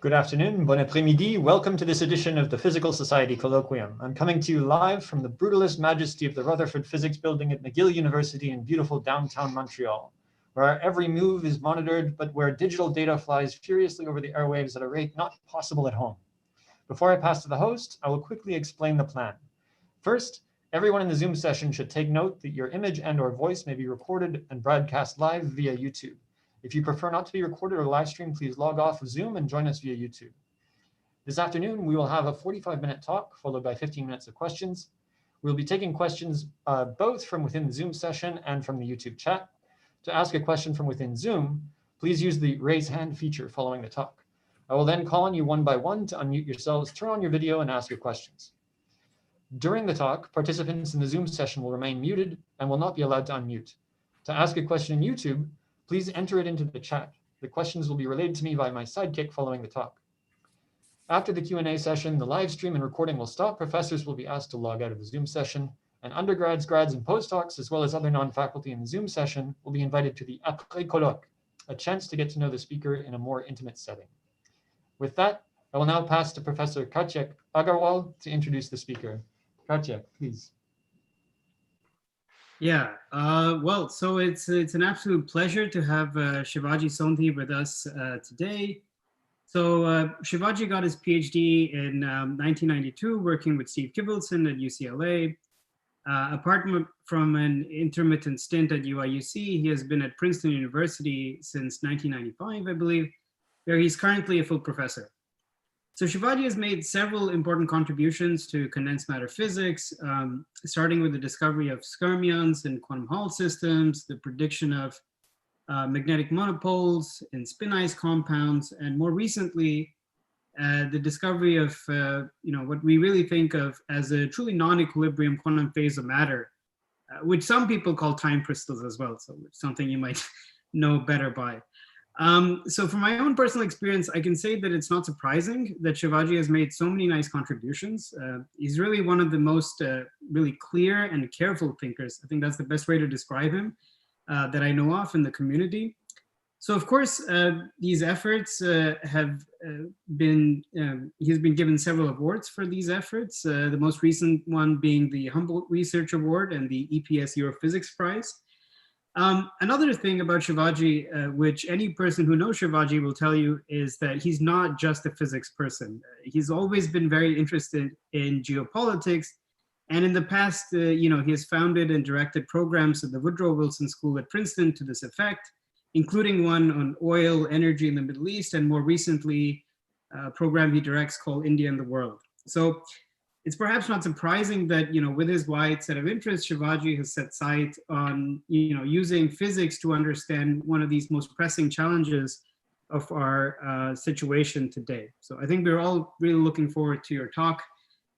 Good afternoon, bon après-midi. Welcome to this edition of the Physical Society Colloquium. I'm coming to you live from the brutalist majesty of the Rutherford Physics Building at McGill University in beautiful downtown Montreal, where our every move is monitored, but where digital data flies furiously over the airwaves at a rate not possible at home. Before I pass to the host, I will quickly explain the plan. First, everyone in the Zoom session should take note that your image and/or voice may be recorded and broadcast live via YouTube. If you prefer not to be recorded or live streamed, please log off of Zoom and join us via YouTube. This afternoon, we will have a 45-minute talk followed by 15 minutes of questions. We'll be taking questions both from within the Zoom session and from the YouTube chat. To ask a question from within Zoom, please use the raise hand feature following the talk. I will then call on you one by one to unmute yourselves, turn on your video, and ask your questions. During the talk, participants in the Zoom session will remain muted and will not be allowed to unmute. To ask a question in YouTube, please enter it into the chat. The questions will be relayed to me by my sidekick following the talk. After the Q&A session, the live stream and recording will stop. Professors will be asked to log out of the Zoom session, and undergrads, grads, and postdocs, as well as other non-faculty in the Zoom session, will be invited to the après colloque, a chance to get to know the speaker in a more intimate setting. With that, I will now pass to Professor Karthik Agarwal to introduce the speaker. Karthik, please. Yeah, well, so it's an absolute pleasure to have Shivaji Sondhi with us today. So Shivaji got his PhD in 1992, working with Steve Kivelson at UCLA. Apart from an intermittent stint at UIUC, he has been at Princeton University since 1995, I believe, where he's currently a full professor. So Shivaji has made several important contributions to condensed matter physics, starting with the discovery of skyrmions in quantum Hall systems, the prediction of magnetic monopoles in spin ice compounds, and more recently, the discovery of what we really think of as a truly non-equilibrium quantum phase of matter, which some people call time crystals as well, so something you might know better by. So from my own personal experience, I can say that it's not surprising that Shivaji has made so many nice contributions. He's really one of the most really clear and careful thinkers. I think that's the best way to describe him that I know of in the community. So of course, these efforts have been, he's been given several awards for these efforts, the most recent one being the Humboldt Research Award and the EPS Europhysics Prize. Another thing about Shivaji, which any person who knows Shivaji will tell you, is that he's not just a physics person. He's always been very interested in geopolitics. And in the past, he has founded and directed programs at the Woodrow Wilson School at Princeton to this effect, including one on oil, energy in the Middle East, and more recently, a program he directs called India and the World. So it's perhaps not surprising that, with his wide set of interests, Shivaji has set sight on, using physics to understand one of these most pressing challenges of our situation today. So I think we're all really looking forward to your talk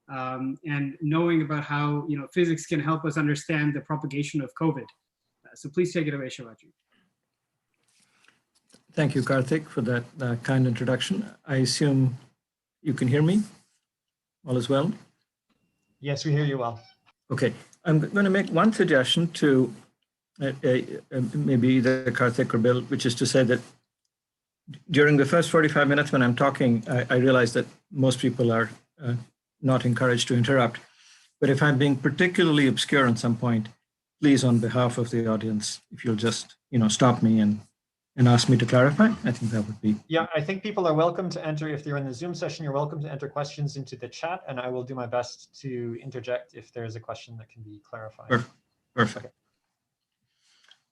and knowing about how, physics can help us understand the propagation of COVID. So please take it away, Shivaji. Thank you, Karthik, for that kind introduction. I assume you can hear me all is well? Yes, we hear you well. Okay, I'm going to make one suggestion to maybe either Karthik or Bill, which is to say that during the first 45 minutes when I'm talking, I realize that most people are not encouraged to interrupt. But if I'm being particularly obscure at some point, please, on behalf of the audience, if you'll just stop me and ask me to clarify, I think that would be. Yeah, I think people are welcome to enter, if they're in the Zoom session, you're welcome to enter questions into the chat, and I will do my best to interject if there is a question that can be clarified. Perfect. Okay.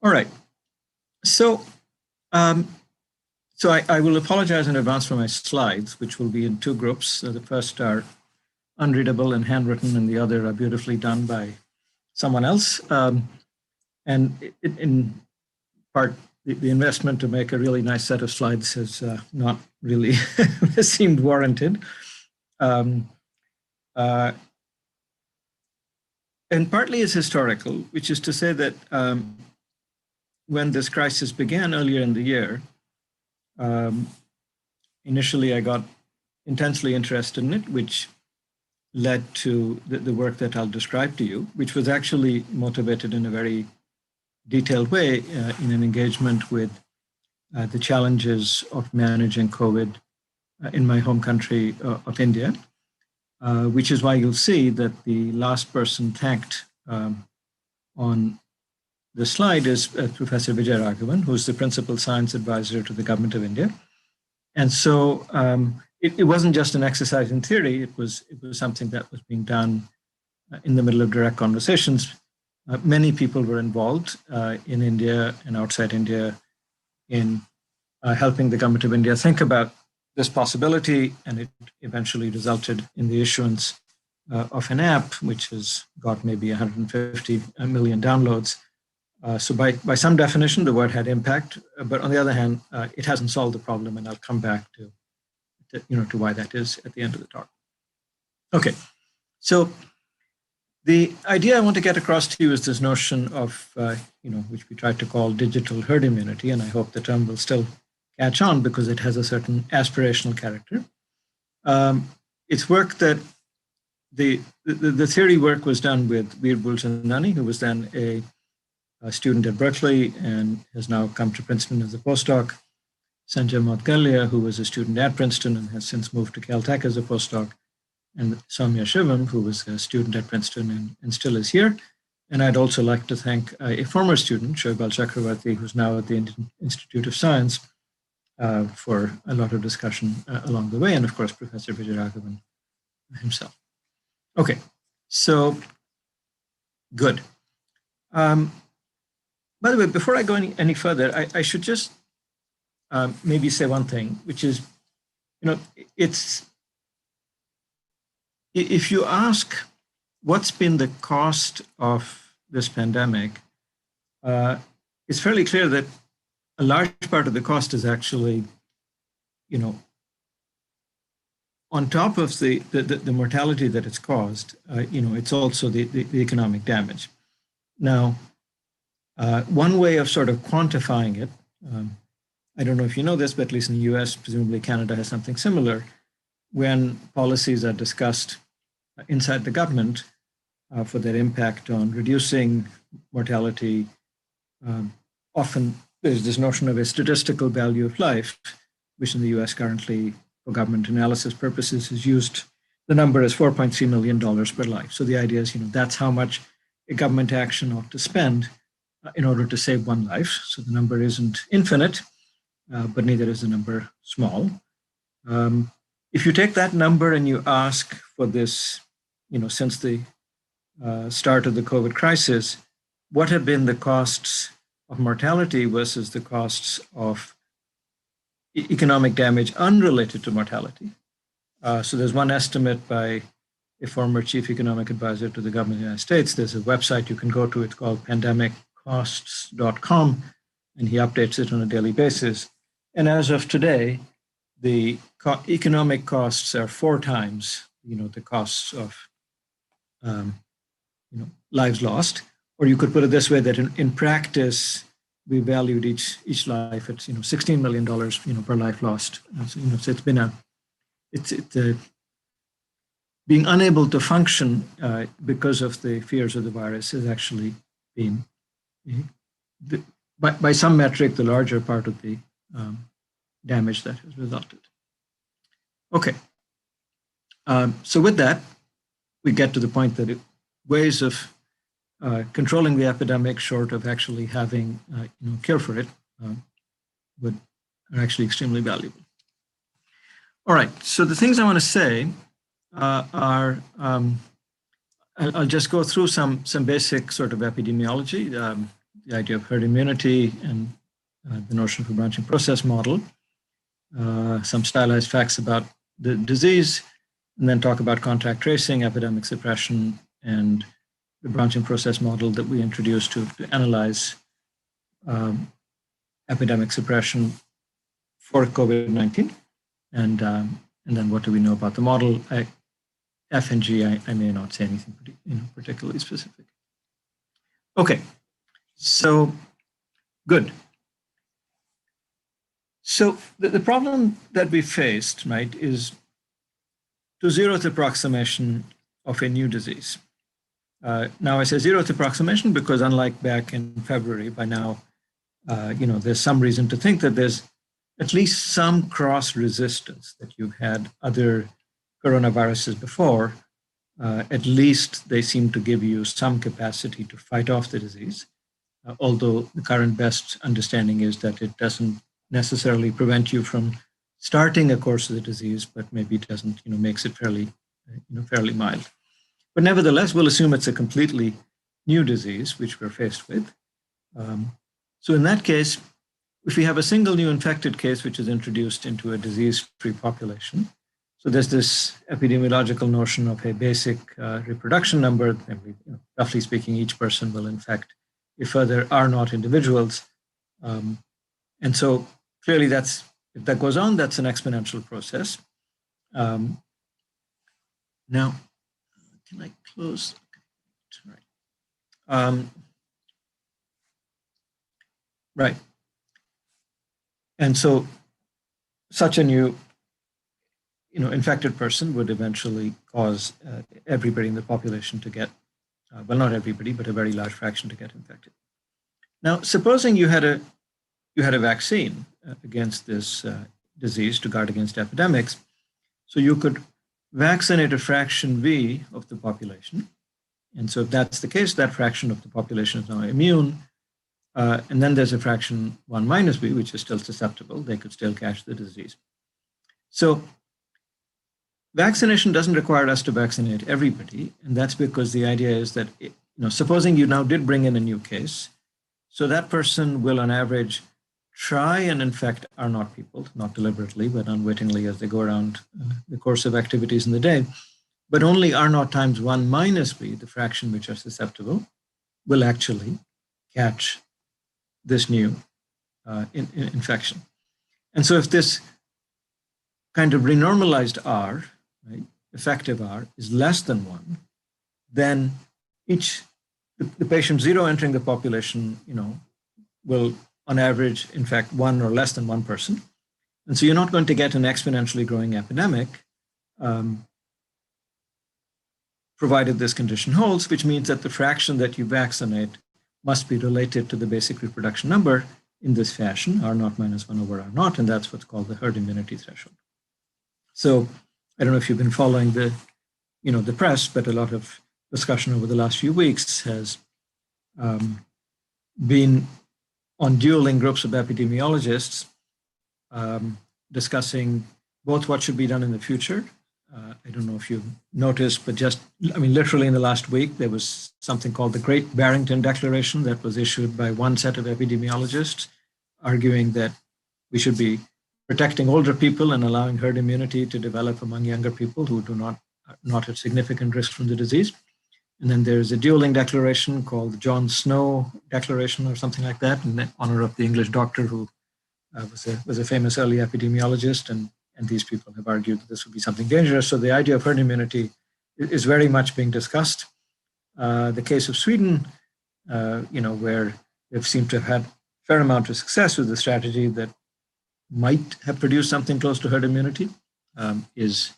All right. So, I will apologize in advance for my slides, which will be in two groups. The first are unreadable and handwritten, and the other are beautifully done by someone else. And in part, the investment to make a really nice set of slides has not really seemed warranted. And partly is historical, which is to say that when this crisis began earlier in the year, initially I got intensely interested in it, which led to the work that I'll describe to you, which was actually motivated in a very detailed way in an engagement with the challenges of managing COVID in my home country of India, which is why you'll see that the last person thanked on the slide is Professor Vijay Raghavan, who's the principal science advisor to the government of India. And so it wasn't just an exercise in theory, it was something that was being done in the middle of direct conversations. Many people were involved in India and outside India in helping the government of India think about this possibility, and it eventually resulted in the issuance of an app, which has got maybe 150 million downloads. So by some definition, the word had impact, but on the other hand, it hasn't solved the problem, and I'll come back to why that is at the end of the talk. Okay, so the idea I want to get across to you is this notion of, which we tried to call digital herd immunity, and I hope the term will still catch on because it has a certain aspirational character. It's work that the theory work was done with Veer Bulchandani, who was then a student at Berkeley and has now come to Princeton as a postdoc. Sanjay Moudgalya, who was a student at Princeton and has since moved to Caltech as a postdoc, and Soumya Shivam, who was a student at Princeton and still is here. And I'd also like to thank a former student, Shoibal Chakravarti, who's now at the Indian Institute of Science, for a lot of discussion along the way, and of course, Professor Vijay Raghavan himself. Okay, so good. By the way, before I go any further, I should just maybe say one thing, which is, if you ask what's been the cost of this pandemic, it's fairly clear that a large part of the cost is actually, on top of the mortality that it's caused, it's also the economic damage. Now, one way of sort of quantifying it, I don't know if you know this, but at least in the US, presumably Canada has something similar. When policies are discussed inside the government for their impact on reducing mortality, often there's this notion of a statistical value of life, which in the US currently, for government analysis purposes, is used. The number is $4.3 million per life. So the idea is, that's how much a government action ought to spend in order to save one life. So the number isn't infinite, but neither is the number small. If you take that number and you ask for this, since the start of the COVID crisis, what have been the costs of mortality versus the costs of economic damage unrelated to mortality? So there's one estimate by a former chief economic advisor to the government of the United States. There's a website you can go to, it's called pandemiccosts.com, and he updates it on a daily basis. And as of today, the economic costs are 4 times, the costs of, lives lost. Or you could put it this way, that in practice, we valued each life at, $16 million, per life lost. So, so it's been being unable to function because of the fears of the virus has actually been, by some metric, the larger part of the damage that has resulted. Okay, so with that, we get to the point that ways of controlling the epidemic, short of actually having cure for it, are actually extremely valuable. All right, so the things I want to say are, I'll just go through some basic sort of epidemiology, the idea of herd immunity and the notion of a branching process model, some stylized facts about the disease, and then talk about contact tracing, epidemic suppression, and the branching process model that we introduced to analyze epidemic suppression for COVID-19. And then what do we know about the model? F and G, I may not say anything particularly specific. Okay, so good. So the problem that we faced, right, is to zeroth approximation of a new disease. Now I say zeroth approximation because unlike back in February, by now, there's some reason to think that there's at least some cross resistance, that you've had other coronaviruses before, at least they seem to give you some capacity to fight off the disease. Although the current best understanding is that it doesn't necessarily prevent you from starting a course of the disease, but maybe it doesn't, makes it fairly, fairly mild. But nevertheless, we'll assume it's a completely new disease, which we're faced with. So in that case, if we have a single new infected case, which is introduced into a disease-free population, so there's this epidemiological notion of a basic reproduction number, and roughly speaking, each person will infect a further R0 individuals. And so clearly if that goes on, that's an exponential process. Now, can I close? Okay. Right. Right. And so such a new, infected person would eventually cause everybody in the population to get, well, not everybody, but a very large fraction to get infected. Now, supposing you had a vaccine against this disease to guard against epidemics, so you could vaccinate a fraction V of the population. And so if that's the case, that fraction of the population is now immune. And then there's a fraction 1 minus V, which is still susceptible. They could still catch the disease. So vaccination doesn't require us to vaccinate everybody. And that's because the idea is that, supposing you now did bring in a new case, so that person will on average try and infect R0 people, not deliberately, but unwittingly as they go around the course of activities in the day. But only R0 times 1 minus V, the fraction which are susceptible, will actually catch this new infection. And so if this kind of renormalized R, right, effective R, is less than 1, then the patient 0 entering the population, will on average infect 1 or less than 1 person. And so you're not going to get an exponentially growing epidemic, provided this condition holds, which means that the fraction that you vaccinate must be related to the basic reproduction number in this fashion, R0 minus 1 over R0, and that's what's called the herd immunity threshold. So I don't know if you've been following the press, but a lot of discussion over the last few weeks has been on dueling groups of epidemiologists discussing both what should be done in the future. I don't know if you've noticed, but literally in the last week, there was something called the Great Barrington Declaration that was issued by one set of epidemiologists, arguing that we should be protecting older people and allowing herd immunity to develop among younger people who are not at significant risk from the disease. And then there's a dueling declaration called the John Snow Declaration or something like that, in honor of the English doctor who was a famous early epidemiologist, and these people have argued that this would be something dangerous. So the idea of herd immunity is very much being discussed. The case of Sweden, where they've seemed to have had a fair amount of success with the strategy that might have produced something close to herd immunity, is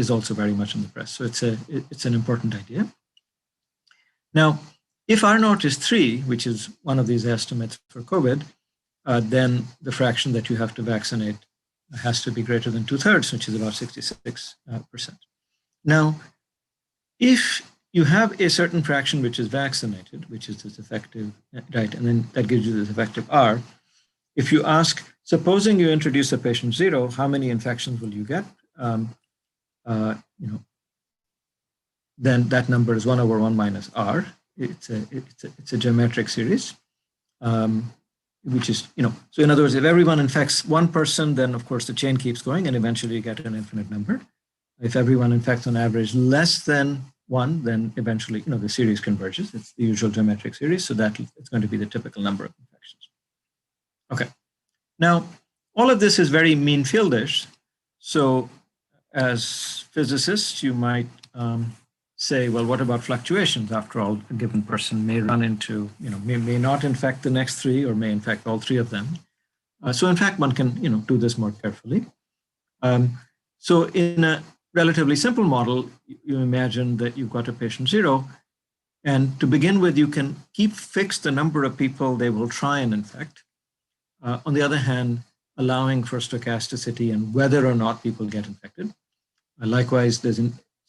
also very much in the press. So it's an important idea. Now, if R0 is 3, which is one of these estimates for COVID, then the fraction that you have to vaccinate has to be greater than 2/3, which is about 66%. Now, if you have a certain fraction which is vaccinated, which is this effective, right, and then that gives you this effective R, if you ask, supposing you introduce a patient 0, how many infections will you get? Then that number is 1 over 1 minus R. It's a geometric series. Which is, so in other words, if everyone infects 1 person, then of course the chain keeps going and eventually you get an infinite number. If everyone infects on average less than 1, then eventually, the series converges. It's the usual geometric series, so that it's going to be the typical number of infections. Okay. Now, all of this is very mean fieldish. So as physicists, you might say, well, what about fluctuations? After all, a given person may run into, may not infect the next 3 or may infect all 3 of them. So in fact, one can, do this more carefully. So in a relatively simple model, you imagine that you've got a patient 0, and to begin with, you can keep fixed the number of people they will try and infect. On the other hand, allowing for stochasticity and whether or not people get infected. Likewise, there's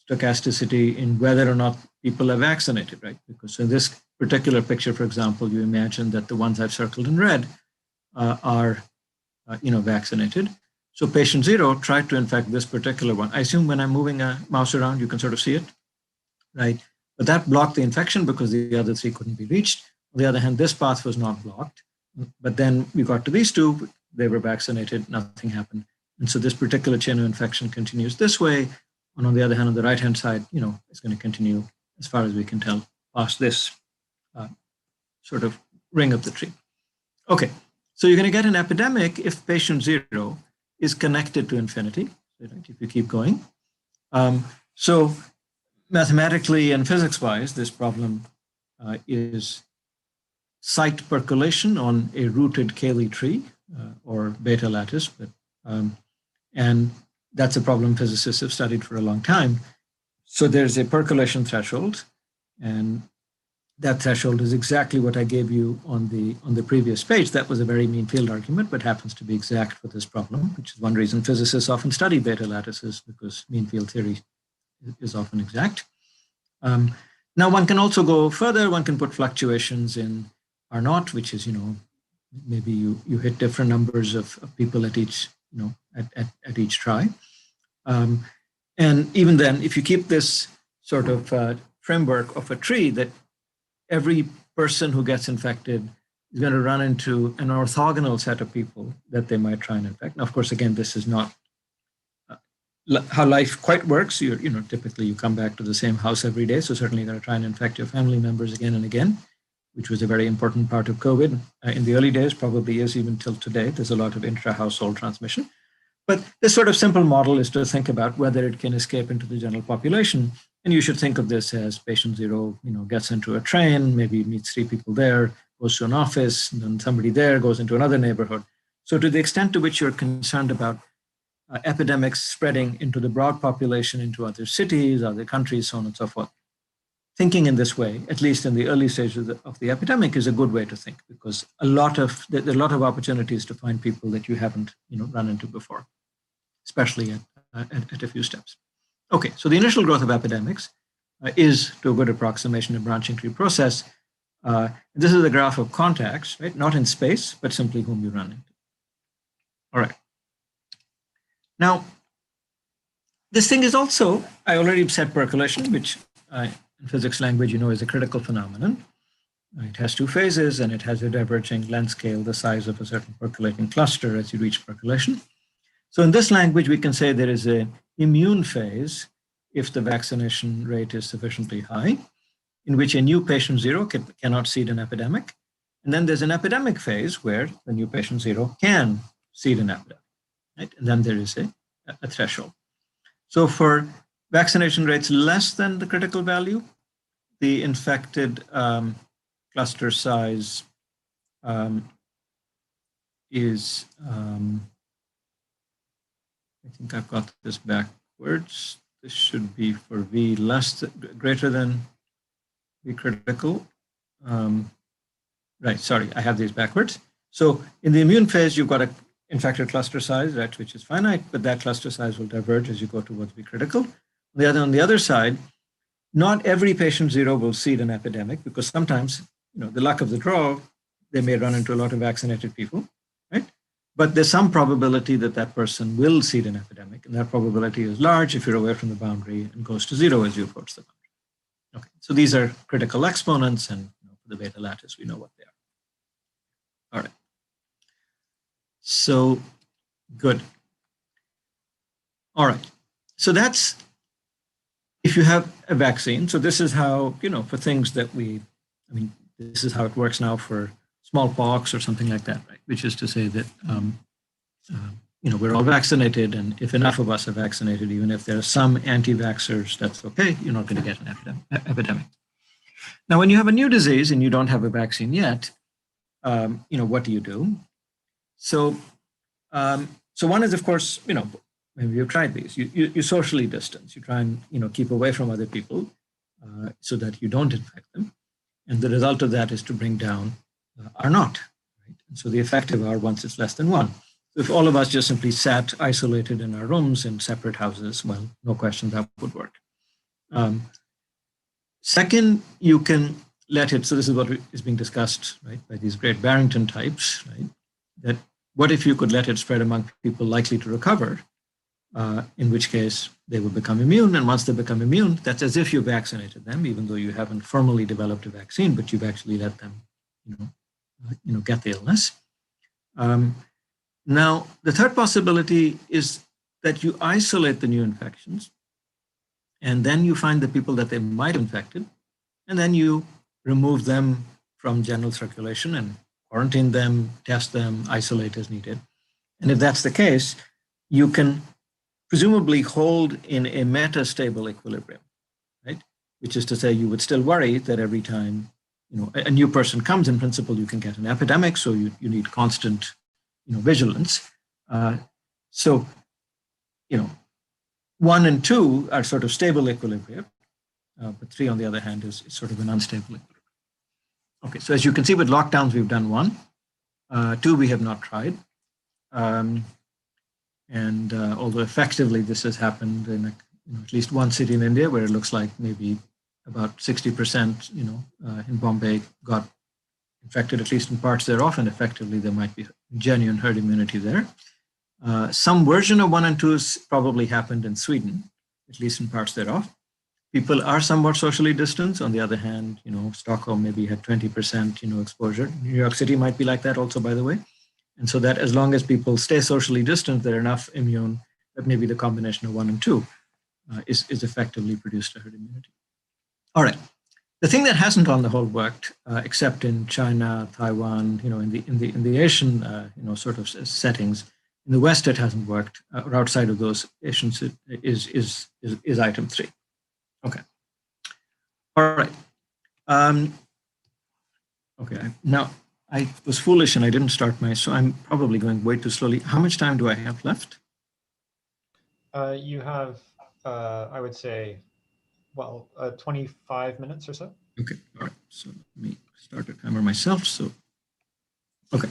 stochasticity in whether or not people are vaccinated, right? Because in this particular picture, for example, you imagine that the ones I've circled in red are vaccinated. So patient 0 tried to infect this particular one. I assume when I'm moving a mouse around, you can sort of see it, right? But that blocked the infection because the other 3 couldn't be reached. On the other hand, this path was not blocked. But then we got to these 2, they were vaccinated, nothing happened. And so this particular chain of infection continues this way. And on the other hand, on the right-hand side, it's going to continue as far as we can tell past this sort of ring of the tree. Okay, so you're going to get an epidemic if patient 0 is connected to infinity, right, if you keep going. So mathematically and physics-wise, this problem is site percolation on a rooted Cayley tree or beta lattice, and that's a problem physicists have studied for a long time. So there's a percolation threshold, and that threshold is exactly what I gave you on the previous page. That was a very mean field argument, but happens to be exact for this problem, which is one reason physicists often study beta lattices, because mean field theory is often exact. Now one can also go further. One can put fluctuations in R0, which is, maybe you hit different numbers of people at each, at each try. And even then, if you keep this sort of framework of a tree, that every person who gets infected is going to run into an orthogonal set of people that they might try and infect. Now, of course, again, this is not how life quite works. Typically you come back to the same house every day. So certainly you're going to try and infect your family members again and again, which was a very important part of COVID in the early days, probably is even till today. There's a lot of intra-household transmission. But this sort of simple model is to think about whether it can escape into the general population. And you should think of this as patient 0, gets into a train, maybe meets 3 people there, goes to an office, and then somebody there goes into another neighborhood. So to the extent to which you're concerned about epidemics spreading into the broad population, into other cities, other countries, so on and so forth, thinking in this way, at least in the early stages of the epidemic, is a good way to think, because there are a lot of opportunities to find people that you haven't run into before, especially at a few steps. Okay, so the initial growth of epidemics is, to a good approximation, a branching tree process. This is a graph of contacts, right? Not in space, but simply whom you run into. All right. Now, this thing is also, I already said percolation, which in physics language, is a critical phenomenon. It has 2 phases, and it has a diverging length scale, the size of a certain percolating cluster as you reach percolation. So in this language, we can say there is an immune phase if the vaccination rate is sufficiently high, in which a new patient 0 cannot seed an epidemic. And then there's an epidemic phase where the new patient 0 can seed an epidemic, right? And then there is a threshold. So for vaccination rates less than the critical value, the infected cluster size is, I think I've got this backwards. This should be for V greater than V critical. Right, sorry, I have these backwards. So in the immune phase, you've got an infected cluster size, right, which is finite, but that cluster size will diverge as you go towards V critical. On the other side, not every patient 0 will seed an epidemic, because sometimes, the luck of the draw, they may run into a lot of vaccinated people, right? But there's some probability that that person will seed an epidemic, and that probability is large if you're away from the boundary and goes to 0 as you approach the boundary. Okay, so these are critical exponents, and for the beta lattice, we know what they are. All right. So, good. All right. So that's if you have a vaccine. So this is how, for things that this is how it works now for smallpox or something like that, right? Which is to say that, we're all vaccinated, and if enough of us are vaccinated, even if there are some anti-vaxxers, that's okay. You're not going to get an epidemic. Now, when you have a new disease and you don't have a vaccine yet, what do you do? So one is, of course, maybe you've tried these. You socially distance. You try and keep away from other people so that you don't infect them. And the result of that is to bring down R0. Right? And so the effective R, once it's less than 1. So if all of us just simply sat isolated in our rooms in separate houses, well, no question that would work. Second, you can let it, so this is what is being discussed, right, by these great Barrington types, right, that what if you could let it spread among people likely to recover, in which case they will become immune, and once they become immune, that's as if you vaccinated them, even though you haven't formally developed a vaccine, but you've actually let them, get the illness. Now, the third possibility is that you isolate the new infections, and then you find the people that they might have infected, and then you remove them from general circulation and quarantine them, test them, isolate as needed. And if that's the case, you can presumably hold in a meta-stable equilibrium, right? Which is to say, you would still worry that every time a new person comes, in principle, you can get an epidemic, so you need constant vigilance. So 1 and 2 are sort of stable equilibria, but 3, on the other hand, is sort of an unstable equilibrium. Okay, so as you can see with lockdowns, we've done 1. 2, we have not tried. Although effectively this has happened in at least one city in India, where it looks like maybe about 60%, in Bombay got infected, at least in parts thereof, and effectively there might be genuine herd immunity there. Some version of 1 and 2 has probably happened in Sweden, at least in parts thereof. People are somewhat socially distanced. On the other hand, Stockholm maybe had 20%, exposure. New York City might be like that also, by the way. And so that as long as people stay socially distant, they're enough immune that maybe the combination of 1 and 2 is effectively produced a herd immunity. All right. The thing that hasn't on the whole worked, except in China, Taiwan, in the Asian, sort of settings, in the West it hasn't worked, or outside of those Asians is item 3. Okay. All right. Okay. Now I was foolish and I didn't start so I'm probably going way too slowly. How much time do I have left? You have, I would say, 25 minutes or so. Okay, all right. So let me start a timer myself. So, okay.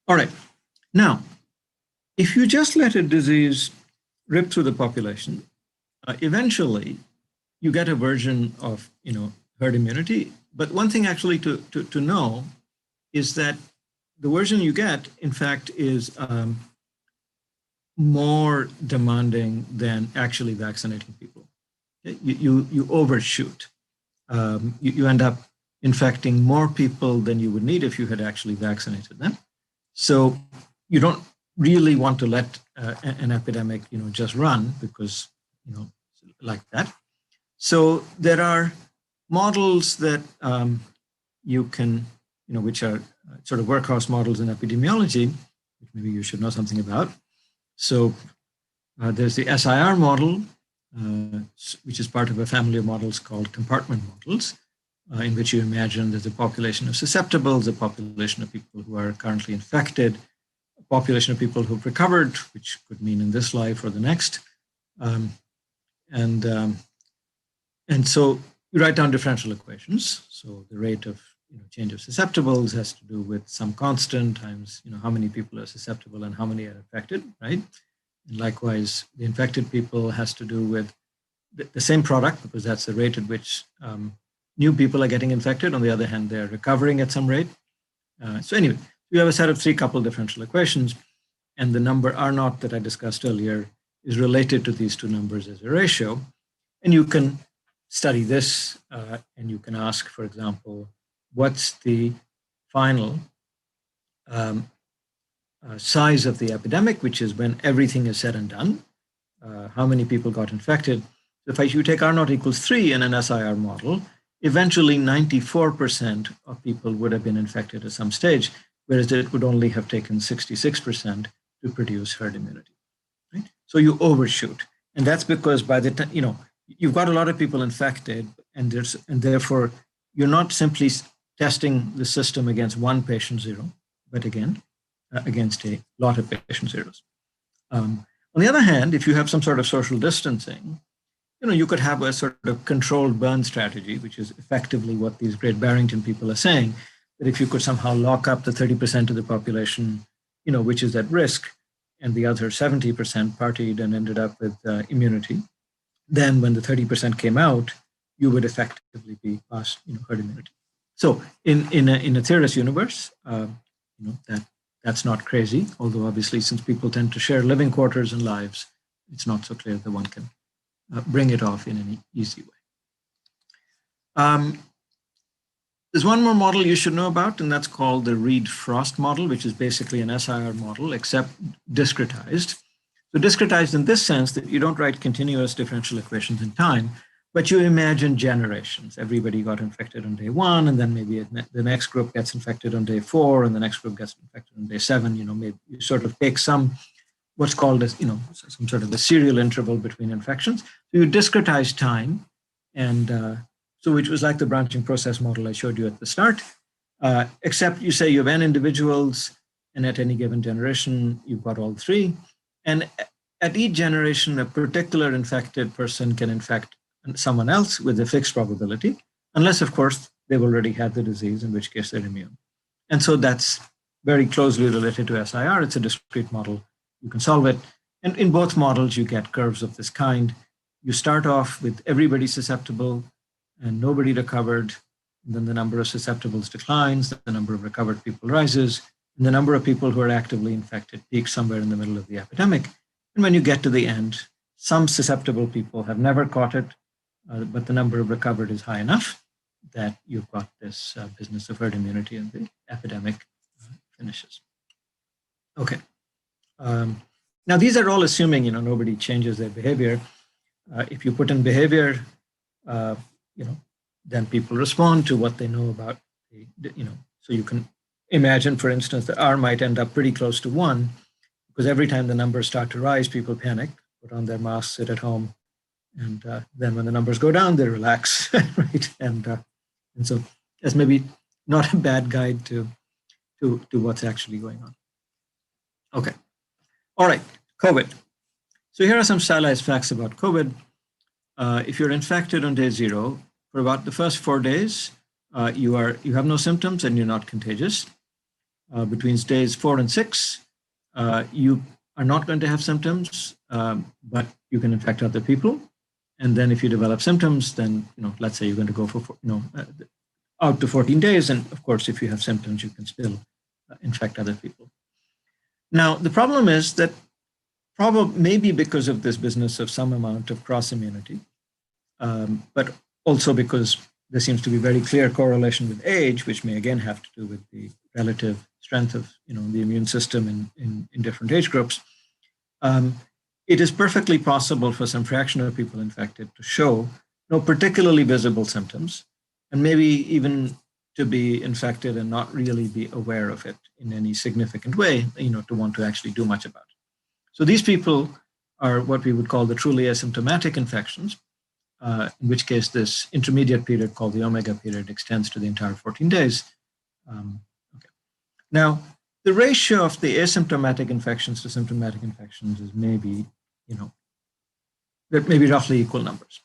All right. Now, if you just let a disease rip through the population, eventually you get a version of, herd immunity. But one thing actually to know is that the version you get, in fact, is more demanding than actually vaccinating people. You overshoot. You end up infecting more people than you would need if you had actually vaccinated them. So you don't really want to let an epidemic, just run because, like that. So there are models that you can, which are sort of workhorse models in epidemiology, which maybe you should know something about. So there's the SIR model, which is part of a family of models called compartment models, in which you imagine there's a population of susceptibles, a population of people who are currently infected, a population of people who've recovered, which could mean in this life or the next. And so you write down differential equations. So the rate of change of susceptibles has to do with some constant times how many people are susceptible and how many are infected, right? And likewise, the infected people has to do with the same product, because that's the rate at which new people are getting infected. On the other hand, they're recovering at some rate. So anyway, we have a set of 3 coupled differential equations, and the number R naught that I discussed earlier is related to these 2 numbers as a ratio. And you can study this, and you can ask, for example, what's the final size of the epidemic, which is when everything is said and done, how many people got infected. So if you take R naught equals 3 in an SIR model, eventually 94% of people would have been infected at some stage, whereas it would only have taken 66% to produce herd immunity. Right? So you overshoot. And that's because by the time, you've got a lot of people infected, and therefore you're not simply testing the system against one patient zero, but again, against a lot of patient zeros. On the other hand, if you have some sort of social distancing, you could have a sort of controlled burn strategy, which is effectively what these great Barrington people are saying, that if you could somehow lock up the 30% of the population which is at risk, and the other 70% partied and ended up with immunity, then when the 30% came out, you would effectively be past herd immunity. So in a theorist universe, that's not crazy, although obviously since people tend to share living quarters and lives, it's not so clear that one can bring it off in any easy way. There's one more model you should know about, and that's called the Reed-Frost model, which is basically an SIR model, except discretized. So discretized in this sense that you don't write continuous differential equations in time, but you imagine generations. Everybody got infected on day 1, and then maybe the next group gets infected on day 4, and the next group gets infected on day 7. Maybe you sort of take what's called as, some sort of a serial interval between infections. So you discretize time, and so which was like the branching process model I showed you at the start, except you say you have n individuals, and at any given generation, you've got all 3. And at each generation, a particular infected person can infect someone else with a fixed probability, unless, of course, they've already had the disease, in which case they're immune. And so that's very closely related to SIR. It's a discrete model. You can solve it. And in both models, you get curves of this kind. You start off with everybody susceptible and nobody recovered. And then the number of susceptibles declines, the number of recovered people rises, and the number of people who are actively infected peaks somewhere in the middle of the epidemic. And when you get to the end, some susceptible people have never caught it, but the number of recovered is high enough that you've got this business of herd immunity, and the epidemic finishes. Okay. Now these are all assuming nobody changes their behavior. If you put in behavior, then people respond to what they know about so you can imagine, for instance, that R might end up pretty close to 1, because every time the numbers start to rise, people panic, put on their masks, sit at home, and then when the numbers go down, they relax, right? And so that's maybe not a bad guide to what's actually going on. Okay. All right, COVID. So here are some stylized facts about COVID. If you're infected on day 0, for about the first 4 days, you have no symptoms and you're not contagious. Between days 4 and 6, you are not going to have symptoms, but you can infect other people. And then if you develop symptoms, then let's say you're going to go for out to 14 days, and of course, if you have symptoms, you can still infect other people. Now, the problem is that maybe because of this business of some amount of cross immunity, but also because there seems to be very clear correlation with age, which may again have to do with the relative strength of the immune system in different age groups. It is perfectly possible for some fraction of people infected to show no particularly visible symptoms, and maybe even to be infected and not really be aware of it in any significant way, to want to actually do much about it. So these people are what we would call the truly asymptomatic infections, in which case this intermediate period called the omega period extends to the entire 14 days. Okay. Now, the ratio of the asymptomatic infections to symptomatic infections is maybe, maybe roughly equal numbers,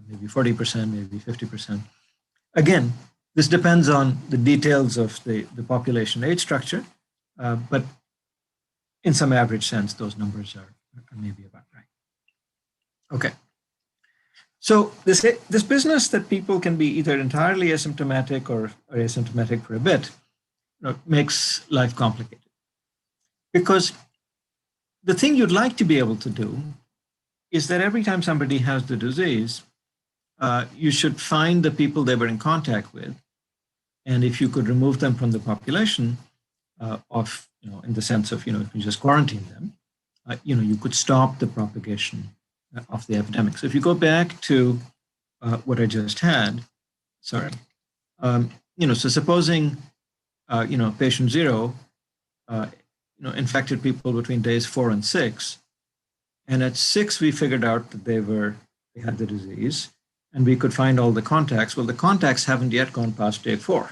maybe 40%, maybe 50%. Again, this depends on the details of the population age structure, but in some average sense, those numbers are maybe about right. Okay. So this business that people can be either entirely asymptomatic or asymptomatic for a bit makes life complicated. Because the thing you'd like to be able to do is that every time somebody has the disease, you should find the people they were in contact with. And if you could remove them from the population in the sense of, if you just quarantine them, you could stop the propagation of the epidemic. So if you go back to what I just had, so supposing, patient 0, infected people between days 4 and 6, and at 6 we figured out that they had the disease, and we could find all the contacts. Well, the contacts haven't yet gone past day 4,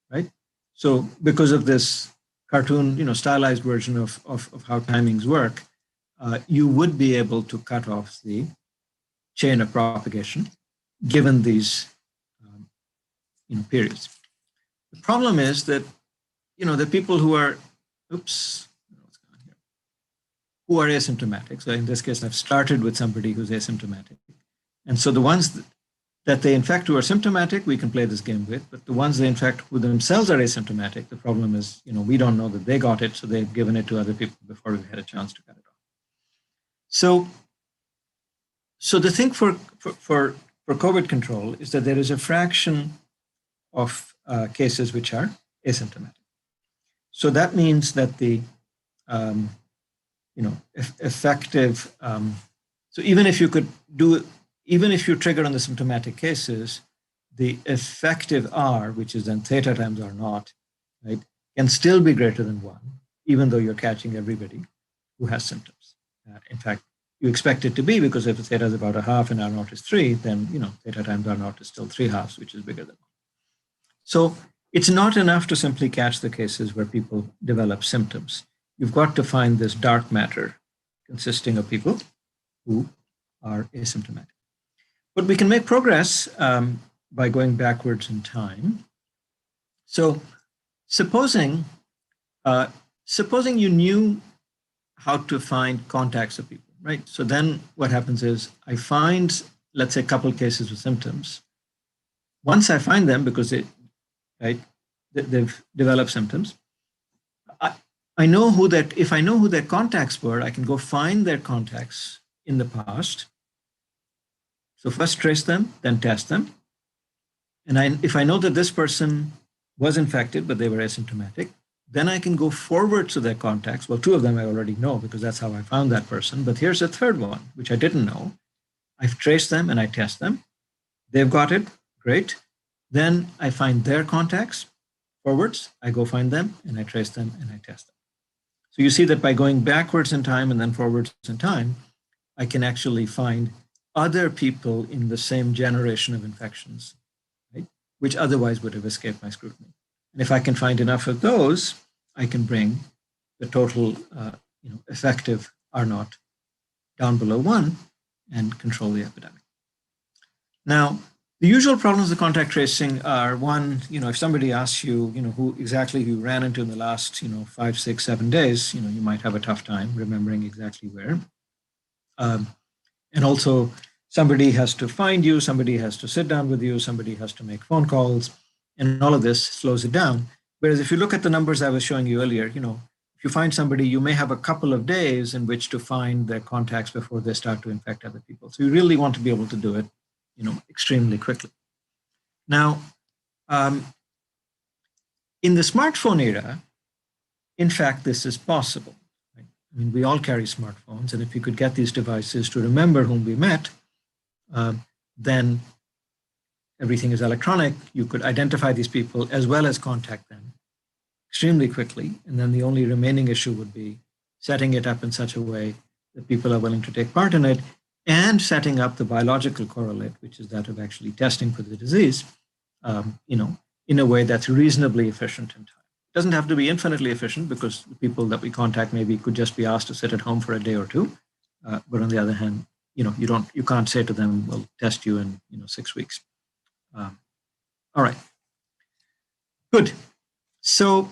right? So because of this cartoon, stylized version of how timings work, you would be able to cut off the chain of propagation given these periods. The problem is that the people who are oops, what's going on here? Who are asymptomatic. So in this case, I've started with somebody who's asymptomatic. And so the ones that they infect who are symptomatic, we can play this game with, but the ones they infect who themselves are asymptomatic, the problem is, we don't know that they got it, so they've given it to other people before we had a chance to get it off. So the thing for COVID control is that there is a fraction of cases which are asymptomatic. So that means that the effective. So even if you trigger on the symptomatic cases, the effective R, which is then theta times R naught, right, can still be greater than 1, even though you're catching everybody who has symptoms. In fact, you expect it to be, because if theta is about a half and R naught is 3, then theta times R naught is still 3 halves, which is bigger than 1. So it's not enough to simply catch the cases where people develop symptoms. You've got to find this dark matter consisting of people who are asymptomatic. But we can make progress by going backwards in time. So supposing you knew how to find contacts of people, right? So then what happens is I find, let's say, a couple cases with symptoms. Once I find them, because they've developed symptoms, I know who that, if I know who their contacts were, I can go find their contacts in the past. So first trace them, then test them. And if I know that this person was infected, but they were asymptomatic, then I can go forward to their contacts. Well, 2 of them I already know because that's how I found that person. But here's a third one, which I didn't know. I've traced them and I test them. They've got it, great. Then I find their contacts forwards. I go find them and I trace them and I test them. So you see that by going backwards in time and then forwards in time, I can actually find other people in the same generation of infections, right, which otherwise would have escaped my scrutiny. And if I can find enough of those, I can bring the total effective R naught down below 1 and control the epidemic. Now, the usual problems of contact tracing are, one, if somebody asks you, who exactly you ran into in the last, 5, 6, 7 days, you might have a tough time remembering exactly where. And also, somebody has to find you, somebody has to sit down with you, somebody has to make phone calls, and all of this slows it down. Whereas if you look at the numbers I was showing you earlier, if you find somebody, you may have a couple of days in which to find their contacts before they start to infect other people. So you really want to be able to do it, extremely quickly. Now, in the smartphone era, in fact, this is possible. Right? I mean, we all carry smartphones, and if you could get these devices to remember whom we met, then everything is electronic. You could identify these people as well as contact them extremely quickly. And then the only remaining issue would be setting it up in such a way that people are willing to take part in it, and setting up the biological correlate, which is that of actually testing for the disease, in a way that's reasonably efficient in time. It doesn't have to be infinitely efficient, because the people that we contact maybe could just be asked to sit at home for a day or 2. But on the other hand, you can't say to them, we'll test you in 6 weeks. All right, good. So,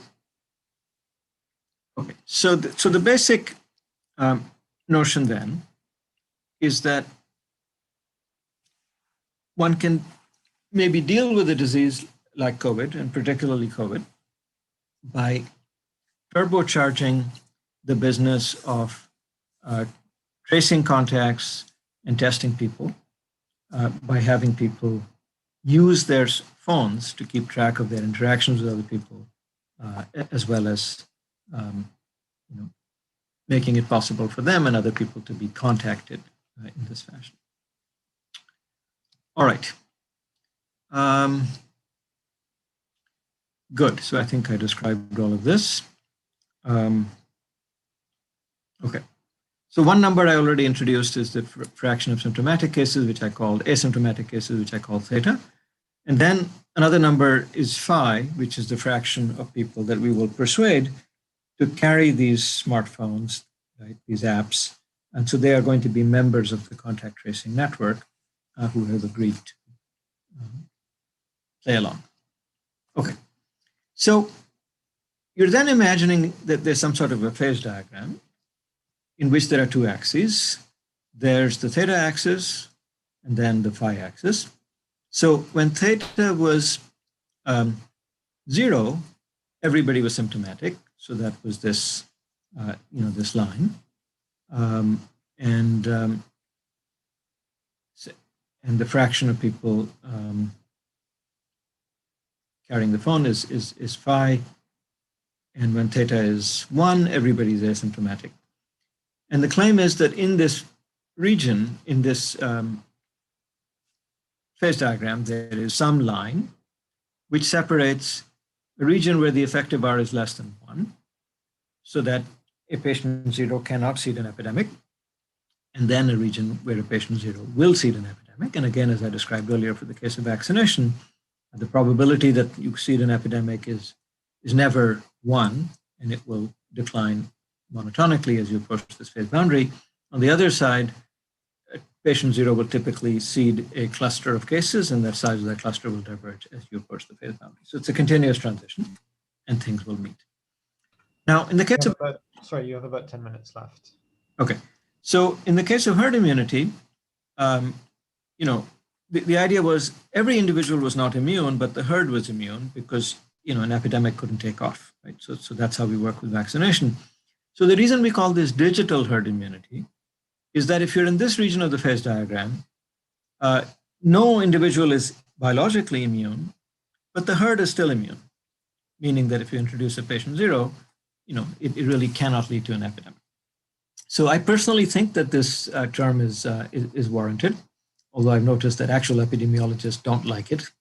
okay, so the basic notion then is that one can maybe deal with a disease like COVID, and particularly COVID, by turbocharging the business of tracing contacts and testing people, by having people use their phones to keep track of their interactions with other people, as well as making it possible for them and other people to be contacted in this fashion. All right. Good. So I think I described all of this. Okay. So one number I already introduced is the fraction of symptomatic cases, which I called asymptomatic cases, which I call theta. And then another number is phi, which is the fraction of people that we will persuade to carry these smartphones, right, these apps. And so they are going to be members of the contact tracing network who have agreed to play along. Okay, so you're then imagining that there's some sort of a phase diagram in which there are two axes. There's the theta axis and then the phi axis. So when theta was 0, everybody was symptomatic. So that was this, this line. And the fraction of people carrying the phone is phi. And when theta is 1, everybody is asymptomatic. And the claim is that in this region, in this phase diagram, there is some line which separates a region where the effective R is less than 1, so that a patient 0 cannot seed an epidemic, and then a region where a patient 0 will seed an epidemic. And again, as I described earlier for the case of vaccination, the probability that you seed an epidemic is never 1, and it will decline monotonically as you approach this phase boundary. On the other side, patient 0 will typically seed a cluster of cases, and the size of that cluster will diverge as you approach the phase boundary. So it's a continuous transition, and things will meet. Now, in the case of... Sorry, you have about 10 minutes left. Okay. So in the case of herd immunity, the idea was every individual was not immune, but the herd was immune because, an epidemic couldn't take off, right? So that's how we work with vaccination. So the reason we call this digital herd immunity is that if you're in this region of the phase diagram, no individual is biologically immune, but the herd is still immune, meaning that if you introduce a patient 0, it really cannot lead to an epidemic. So I personally think that this term is warranted, although I've noticed that actual epidemiologists don't like it.